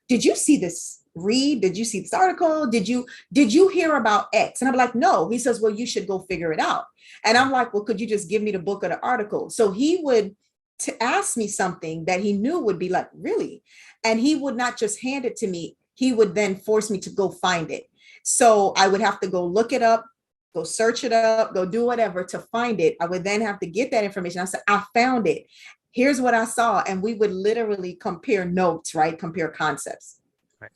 did you see this read? Did you see this article? Did you hear about X? And I'm like, no. He says, well, you should go figure it out. And I'm like, well, could you just give me the book or the article? So he would ask me something that he knew would be like, really? And he would not just hand it to me. He would then force me to go find it. So I would have to go look it up, go search it up, go do whatever to find it. I would then have to get that information. I said, I found it. Here's what I saw. And we would literally compare notes, right? Compare concepts. Right.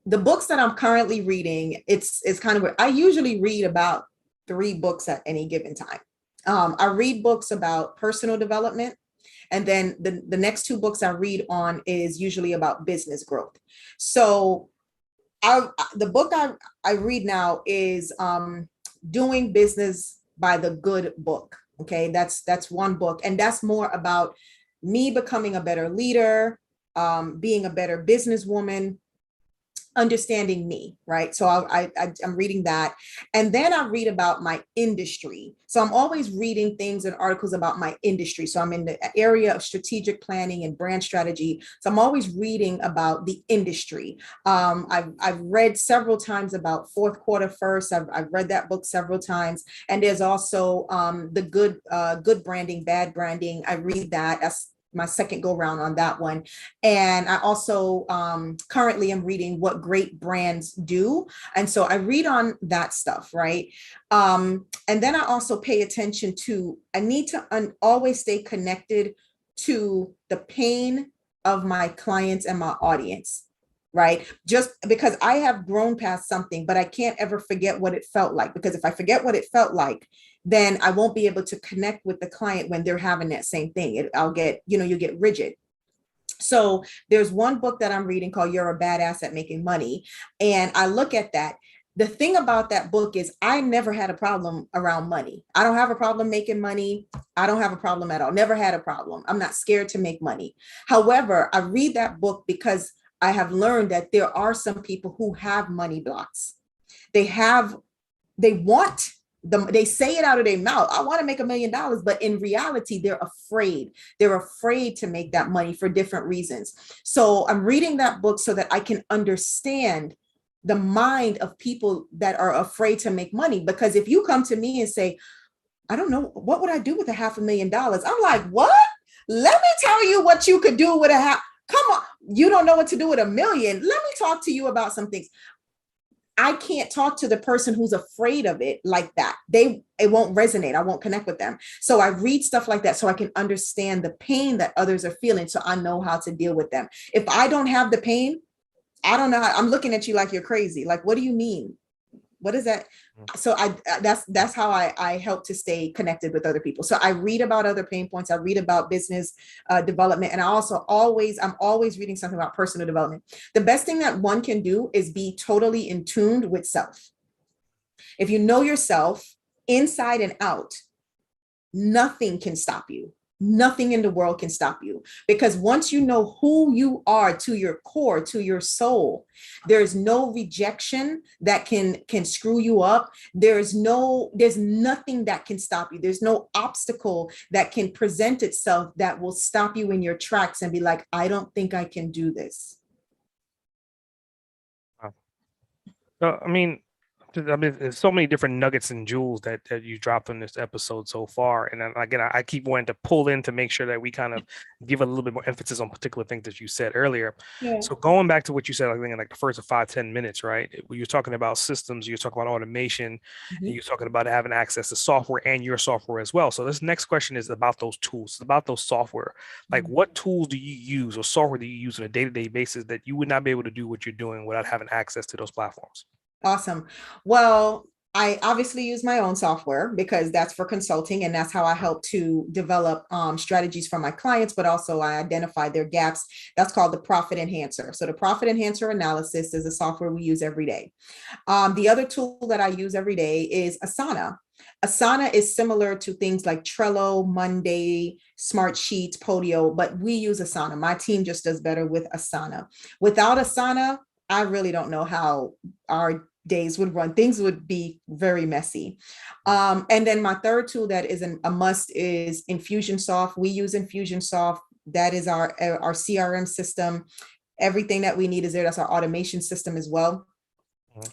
The books that I'm currently reading, it's kind of weird. I usually read about 3 books at any given time. I read books about personal development. And then the next 2 books I read on is usually about business growth. So the book I read now is Doing Business by the Good Book. Okay, that's one book, and that's more about me becoming a better leader, being a better businesswoman, understanding me, right? So I'm reading that. And then I read about my industry. So I'm always reading things and articles about my industry. So I'm in the area of strategic planning and brand strategy. So I'm always reading about the industry. I've read several times about Fourth Quarter First. I've read that book several times. And there's also the Good Branding, Bad Branding. I read that. That's my second go round on that one. And I also currently am reading What Great Brands Do. And so I read on that stuff, right? And then I also pay attention to, I need to always stay connected to the pain of my clients and my audience, right? Just because I have grown past something, but I can't ever forget what it felt like. Because if I forget what it felt like, then I won't be able to connect with the client when they're having that same thing. I'll get, you get rigid. So there's one book that I'm reading called You're a Badass at Making Money. And I look at that. The thing about that book is I never had a problem around money. I don't have a problem making money. I don't have a problem at all. Never had a problem. I'm not scared to make money. However, I read that book because I have learned that there are some people who have money blocks. They want they say it out of their mouth. I want to make $1 million, but in reality, they're afraid. They're afraid to make that money for different reasons. So I'm reading that book so that I can understand the mind of people that are afraid to make money. Because if you come to me and say, I don't know, what would I do with $500,000? I'm like, what? Let me tell you what you could do with a half. Come on. You don't know what to do with $1 million. Let me talk to you about some things. I can't talk to the person who's afraid of it like that. It won't resonate. I won't connect with them. So I read stuff like that so I can understand the pain that others are feeling, so I know how to deal with them. If I don't have the pain, I don't know how. I'm looking at you like you're crazy. Like, what do you mean? What is that? So that's how I help to stay connected with other people. So I read about other pain points. I read about business development. And I'm always reading something about personal development. The best thing that one can do is be totally in tune with self. If you know yourself inside and out, nothing can stop you. Nothing in the world can stop you, because once you know who you are to your core, to your soul, there's no rejection that can screw you up. There's nothing that can stop you. There's no obstacle that can present itself that will stop you in your tracks and be like, I don't think I can do this. I mean, there's so many different nuggets and jewels that you dropped on this episode so far. And then again, I keep wanting to pull in to make sure that we kind of give a little bit more emphasis on particular things that you said earlier. Yeah. So going back to what you said, I think in like the first 5-10 minutes, right? You're talking about systems, you're talking about automation, and you're talking about having access to software and your software as well. So this next question is about those tools, it's about those software. Like, what tools do you use or software do you use on a day-to-day basis that you would not be able to do what you're doing without having access to those platforms? Awesome. Well, I obviously use my own software because that's for consulting, and that's how I help to develop strategies for my clients, but also I identify their gaps. That's called the Profit Enhancer. So the Profit Enhancer analysis is a software we use every day. The other tool that I use every day is Asana. Asana is similar to things like Trello, Monday, Smart Sheets, Podio, but we use Asana. My team just does better with Asana. Without Asana, I really don't know how our days would run. Things would be very messy. And then my third tool that is a must is Infusionsoft. We use Infusionsoft. That is our CRM system. Everything that we need is there. That's our automation system as well.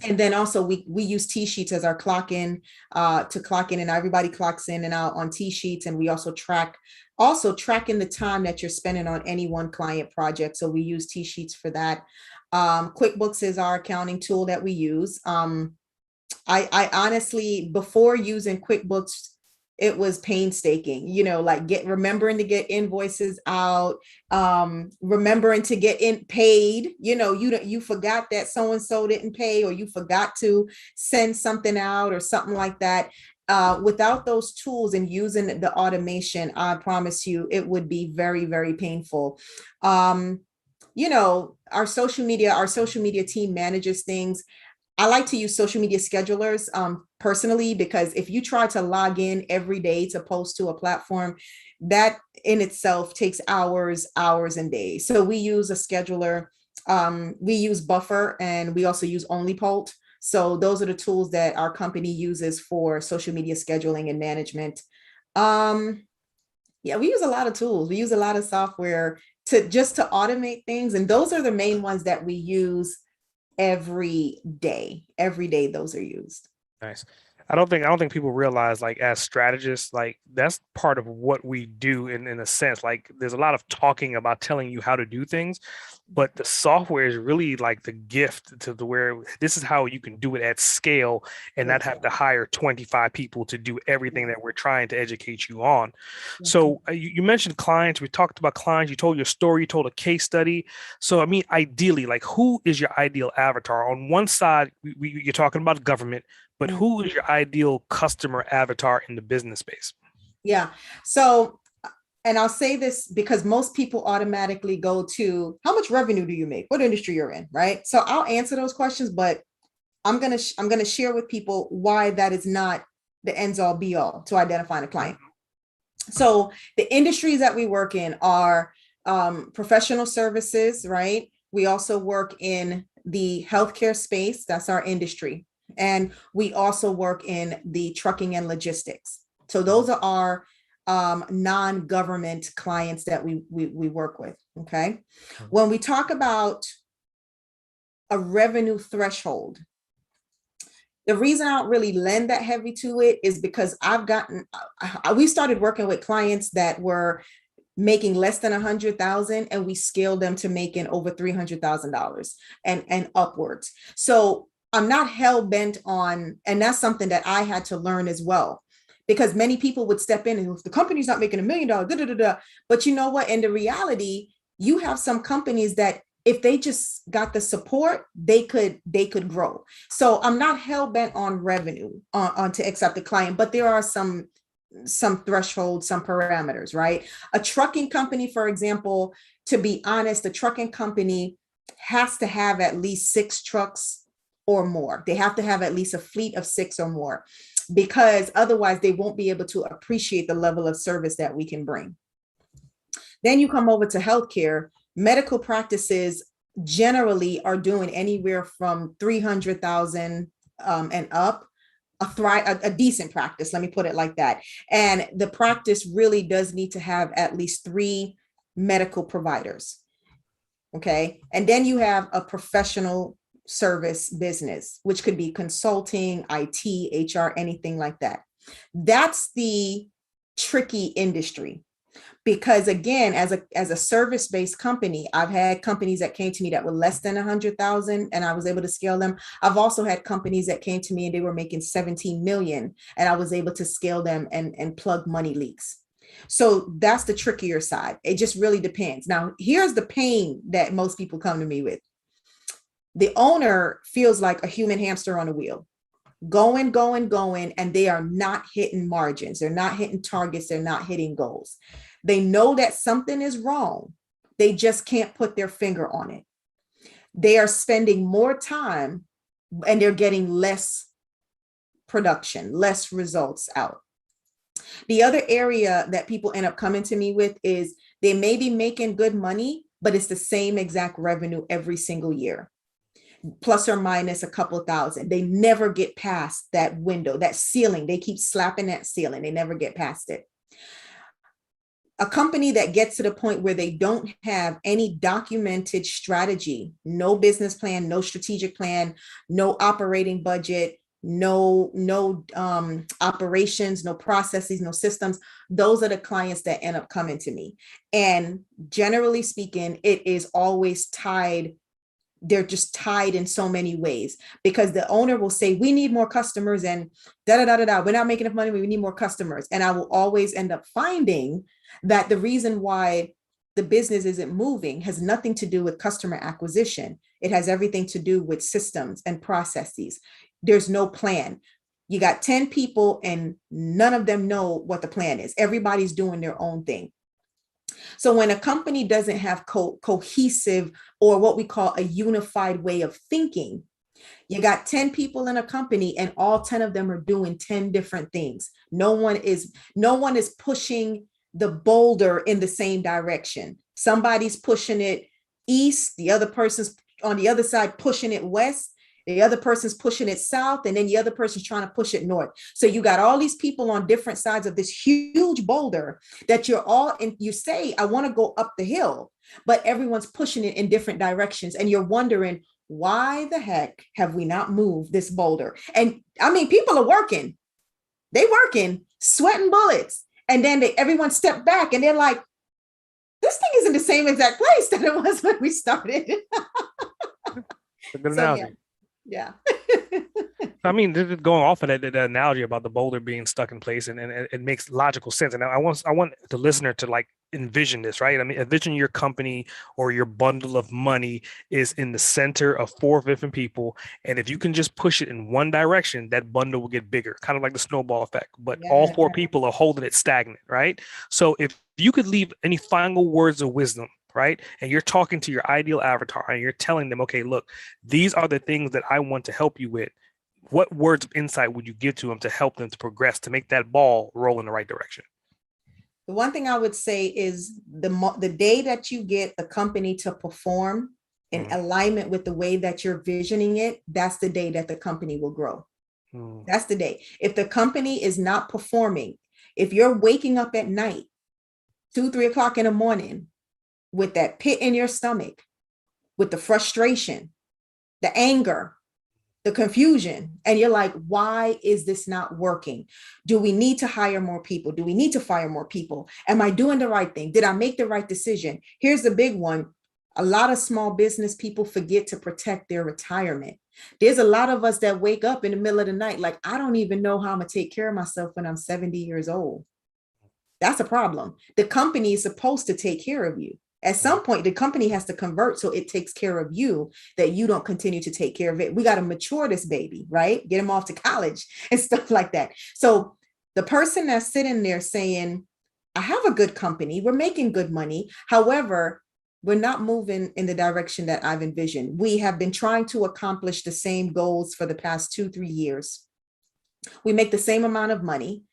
And then also we use T-Sheets as our clock in to clock in, and everybody clocks in and out on T-Sheets. And we also tracking the time that you're spending on any one client project. So we use T-Sheets for that. Quickbooks is our accounting tool that we use. I honestly, before using Quickbooks, it was painstaking, like remembering to get invoices out, remembering to get paid, you forgot that so-and-so didn't pay, or you forgot to send something out or something like that. Without those tools and using the automation, I promise you, it would be very, very painful. Our social media team manages things. I like to use social media schedulers personally, because if you try to log in every day to post to a platform, that in itself takes hours and days. So we use a scheduler. We use Buffer, and we also use OnlyPult. So those are the tools that our company uses for social media scheduling and management. Yeah, we use a lot of tools. We use a lot of software to automate things. And those are the main ones that we use every day. Every day those are used. Nice. I don't think people realize, like, as strategists, like that's part of what we do in a sense. Like there's a lot of talking about telling you how to do things, but the software is really like the gift to the where this is how you can do it at scale and not Yes. have to hire 25 people to do everything Yes. that we're trying to educate you on. Yes. So you mentioned clients, we talked about clients, you told your story, you told a case study. So I mean, ideally, like who is your ideal avatar? On one side, you're talking about government, but Mm. who is your ideal customer avatar in the business space? Yeah. So, and I'll say this because most people automatically go to how much revenue do you make? What industry you're in, right? So I'll answer those questions, but I'm gonna share with people why that is not the ends all be all to identifying a client. So the industries that we work in are professional services, right? We also work in the healthcare space. That's our industry. And we also work in the trucking and logistics. So those are our non-government clients that we work with. Okay. When we talk about a revenue threshold, the reason I don't really lend that heavy to it is because we started working with clients that were making less than 100,000 and we scaled them to making over $300,000 and upwards. So I'm not hell bent on, and that's something that I had to learn as well, because many people would step in and if the company's not making $1 million, but you know what? In the reality, you have some companies that if they just got the support, they could grow. So I'm not hell bent on revenue on to accept the client, but there are some thresholds, some parameters, right? A trucking company, for example, to be honest, a trucking company has to have at least 6 trucks or more. They have to have at least a fleet of 6 or more, because otherwise they won't be able to appreciate the level of service that we can bring. Then you come over to healthcare. Medical practices generally are doing anywhere from 300,000 and up. A decent practice, let me put it like that. And the practice really does need to have at least 3 medical providers. Okay. And then you have a professional service business, which could be consulting, IT, HR, anything like that. That's the tricky industry, because again, as a service-based company, I've had companies that came to me that were less than 100,000 and I was able to scale them. I've also had companies that came to me and they were making 17 million and I was able to scale them and plug money leaks. So that's the trickier side. It just really depends. Now here's the pain that most people come to me with. The owner feels like a human hamster on a wheel, going, going, going, and they are not hitting margins. They're not hitting targets. They're not hitting goals. They know that something is wrong. They just can't put their finger on it. They are spending more time and they're getting less production, less results out. The other area that people end up coming to me with is they may be making good money, but it's the same exact revenue every single year, plus or minus a couple thousand. They never get past that window, that ceiling. They keep slapping that ceiling. They never get past it. A company that gets to the point where they don't have any documented strategy, no business plan, no strategic plan, no operating budget, no operations, no processes, no systems, those are the clients that end up coming to me. And generally speaking, it is always tied. They're just tied in so many ways, because the owner will say, we need more customers and da da da da da. We're not making enough money. We need more customers. And I will always end up finding that the reason why the business isn't moving has nothing to do with customer acquisition. It has everything to do with systems and processes. There's no plan. You got 10 people and none of them know what the plan is. Everybody's doing their own thing. So when a company doesn't have cohesive or what we call a unified way of thinking, you got 10 people in a company and all 10 of them are doing 10 different things. No one is pushing the boulder in the same direction. Somebody's pushing it east, the other person's on the other side pushing it west, the other person's pushing it south, and then the other person's trying to push it north. So you got all these people on different sides of this huge boulder that you're all in. You say, I want to go up the hill, but everyone's pushing it in different directions. And you're wondering, why the heck have we not moved this boulder? And I mean, people are working, sweating bullets. And then everyone stepped back and they're like, this thing isn't the same exact place that it was when we started. A good So analogy. yeah. I mean, this is going off of that analogy about the boulder being stuck in place, and it makes logical sense. And I want the listener to like envision this, right? I mean, envision your company or your bundle of money is in the center of four different people, and if you can just push it in one direction, that bundle will get bigger, kind of like the snowball effect. But all Yeah. four people are holding it stagnant, right? So if you could leave any final words of wisdom, right? And you're talking to your ideal avatar and you're telling them, okay, look, these are the things that I want to help you with. What words of insight would you give to them to help them to progress, to make that ball roll in the right direction? The one thing I would say is the day that you get the company to perform in alignment with the way that you're visioning it, that's the day that the company will grow. That's the day. If the company is not performing, if you're waking up at night, 2-3 o'clock in the morning, with that pit in your stomach, with the frustration, the anger, the confusion, and you're like, why is this not working? Do we need to hire more people? Do we need to fire more people? Am I doing the right thing? Did I make the right decision? Here's the big one. A lot of small business people forget to protect their retirement. There's a lot of us that wake up in the middle of the night like, I don't even know how I'm going to take care of myself when I'm 70 years old. That's a problem. The company is supposed to take care of you. At some point, the company has to convert so it takes care of you, that you don't continue to take care of it. We got to mature this baby, right? Get him off to college and stuff like that. So the person that's sitting there saying, I have a good company, we're making good money. However, we're not moving in the direction that I've envisioned. We have been trying to accomplish the same goals for the past 2-3 years. We make the same amount of money.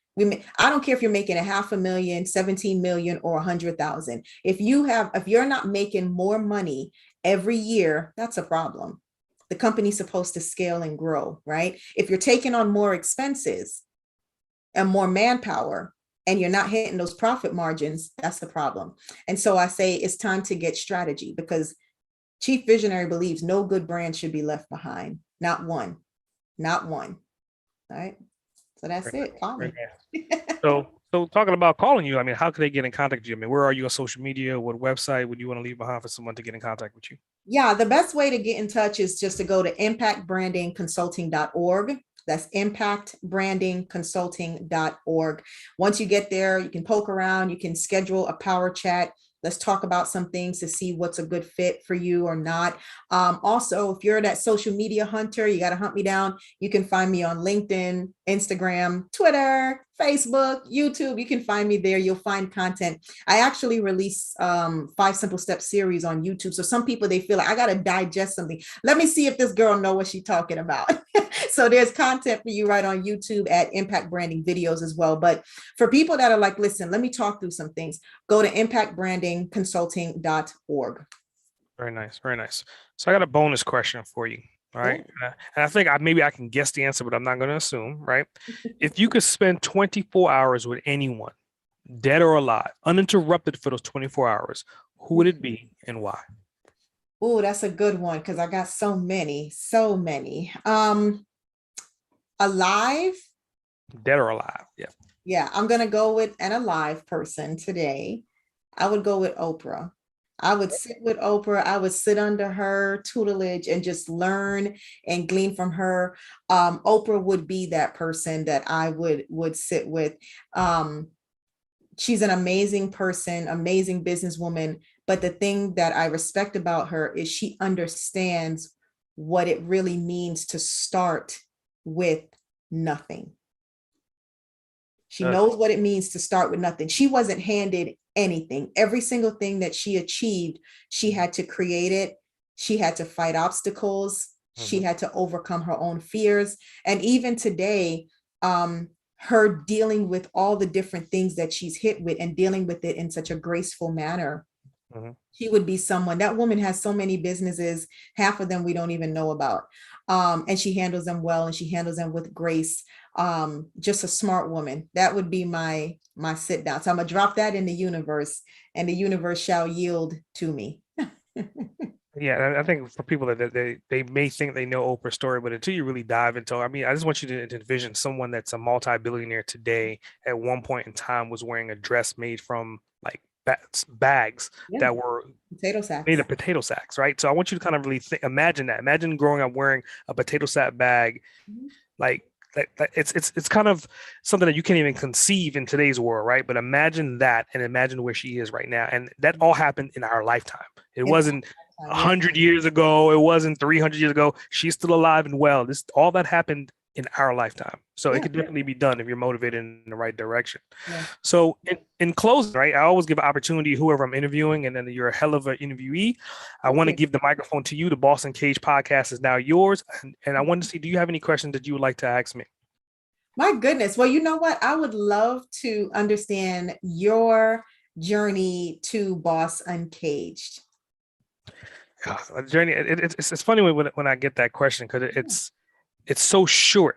I don't care if you're making $500,000, 17 million, or 100,000. If you're not making more money every year, that's a problem. The company's supposed to scale and grow, right? If you're taking on more expenses and more manpower and you're not hitting those profit margins, that's the problem. And so I say it's time to get strategy, because Chief Visionary believes no good brand should be left behind. Not one. All right. So that's it. Call me. So talking about calling you, I mean, how could they get in contact with you? I mean, where are you on social media? What website would you want to leave behind for someone to get in contact with you? Yeah, the best way to get in touch is just to go to impactbrandingconsulting.org. That's impactbrandingconsulting.org. Once you get there, you can poke around, you can schedule a power chat. Let's talk about some things to see what's a good fit for you or not. Also, if you're that social media hunter, you got to hunt me down. You can find me on LinkedIn, Instagram, Twitter, Facebook, YouTube. You can find me there. You'll find content. I actually release 5 Simple Steps series on YouTube. So some people, they feel like I got to digest something. Let me see if this girl know what she's talking about. So there's content for you right on YouTube at Impact Branding Videos as well. But for people that are like, listen, let me talk through some things, go to impactbrandingconsulting.org. Very nice. Very nice. So I got a bonus question for you. All right. And I think maybe I can guess the answer, but I'm not going to assume, right? If you could spend 24 hours with anyone, dead or alive, uninterrupted for those 24 hours, who would it be and why? Oh, that's a good one, because I got so many. Alive. Dead or alive. Yeah. Yeah, I'm going to go with an alive person today. I would go with Oprah. I would sit with Oprah. I would sit under her tutelage and just learn and glean from her. Oprah would be that person that I would sit with. She's an amazing person, amazing businesswoman. But the thing that I respect about her is she understands what it really means to start with nothing. She knows what it means to start with nothing. She wasn't handed anything. Every single thing that she achieved, she had to create it. She had to fight obstacles. She had to overcome her own fears. And even today, her dealing with all the different things that she's hit with and dealing with it in such a graceful manner. She would be someone. That woman has so many businesses, half of them we don't even know about. And she handles them well, and she handles them with grace. Just a smart woman. That would be my sit down. So I'm gonna drop that in the universe, and the universe shall yield to me. Yeah, and I think for people that they may think they know Oprah's story, but until you really dive into, I mean, I just want you to envision someone that's a multi-billionaire today at one point in time was wearing a dress made from like bags Yeah, that were potato made sacks. of potato sacks, right? So I want you to kind of really imagine that. Imagine growing up wearing a potato sack bag, Mhm. like it's kind of something that you can't even conceive in today's world, right? But imagine that and imagine where she is right now. And that all happened in our lifetime. It In wasn't our a time, yeah. hundred years ago, it wasn't 300 years ago. She's still alive and well. This all that happened in our lifetime. So it Yeah, could definitely be done if you're motivated in the right direction. yeah. So in closing, right, I always give an opportunity whoever I'm interviewing, and then you're a hell of an interviewee. I Thank want to you. give the microphone to you. The Boss Uncaged podcast is now yours. And I want to see, do you have any questions that you would like to ask me? My goodness. Well, you know what? I would love to understand your journey to Boss Uncaged. A journey. It's funny when I get that question because it's so short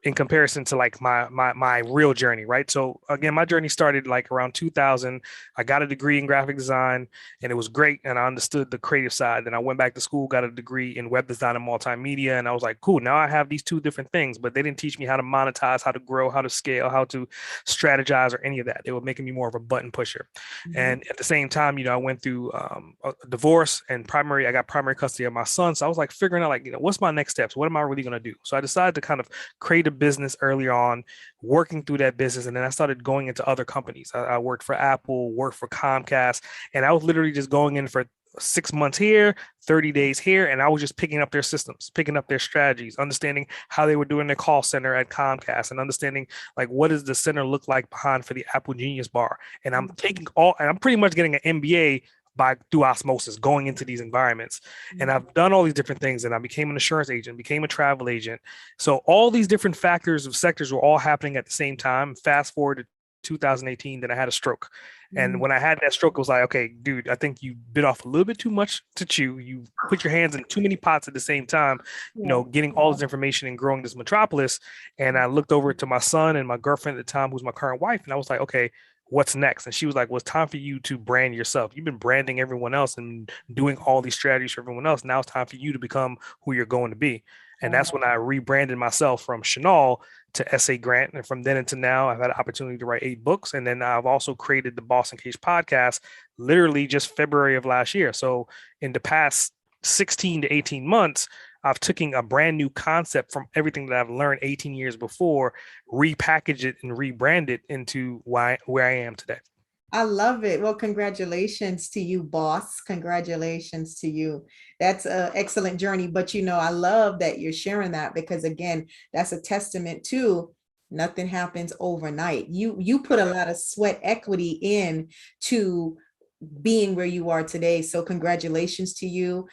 in comparison to like my real journey, right? So again, my journey started like around 2000. I got a degree in graphic design and it was great and I understood the creative side. Then I went back to school, got a degree in web design and multimedia and I was like, cool, now I have these two different things, but they didn't teach me how to monetize, how to grow, how to scale, how to strategize or any of that. They were making me more of a button pusher. Mhm. And at the same time, I went through a divorce and I got primary custody of my son. So I was like figuring out like, what's my next steps? What am I really going to do? So I decided to kind of create a business early on, working through that business. And then I started going into other companies. I worked for Apple, worked for Comcast, and I was literally just going in for 6 months here, 30 days here, and I was just picking up their systems, picking up their strategies, understanding how they were doing their call center at Comcast, and understanding like what does the center look like behind for the Apple Genius Bar. And I'm pretty much getting an MBA by through osmosis going into these environments. And I've done all these different things, and I became an insurance agent, became a travel agent. So all these different factors of sectors were all happening at the same time. Fast forward to 2018, then I had a stroke. And Mhm. when I had that stroke, it was like, okay, dude, I think you bit off a little bit too much to chew. You put your hands in too many pots at the same time, Yeah. getting all this information and growing this metropolis. And I looked over to my son and my girlfriend at the time, who's my current wife, and I was like, okay, what's next? And she was like, well, it's time for you to brand yourself. You've been branding everyone else and doing all these strategies for everyone else. Now it's time for you to become who you're going to be. And that's when I rebranded myself from Chanel to SA Grant. And from then until now, I've had an opportunity to write 8 books. And then I've also created the Boss Uncaged podcast literally just February of last year. So in the past 16 to 18 months, I've taken a brand new concept from everything that I've learned 18 years before, repackage it and rebrand it into where I am today. I love it. Well, congratulations to you, boss. Congratulations to you. That's an excellent journey. But I love that you're sharing that because again, that's a testament to nothing happens overnight. You put a lot of sweat equity in to being where you are today. So congratulations to you.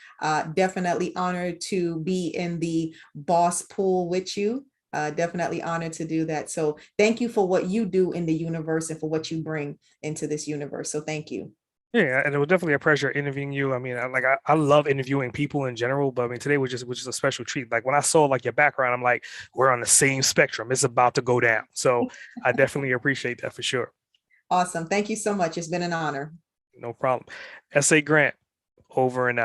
Definitely honored to be in the boss pool with you. Definitely honored to do that. So thank you for what you do in the universe and for what you bring into this universe. So thank you. Yeah, and it was definitely a pleasure interviewing you. I mean, I love interviewing people in general, but I mean today was just a special treat. Like when I saw like your background, I'm like, we're on the same spectrum. It's about to go down. So I definitely appreciate that for sure. Awesome. Thank you so much. It's been an honor. No problem. SA Grant, over and out.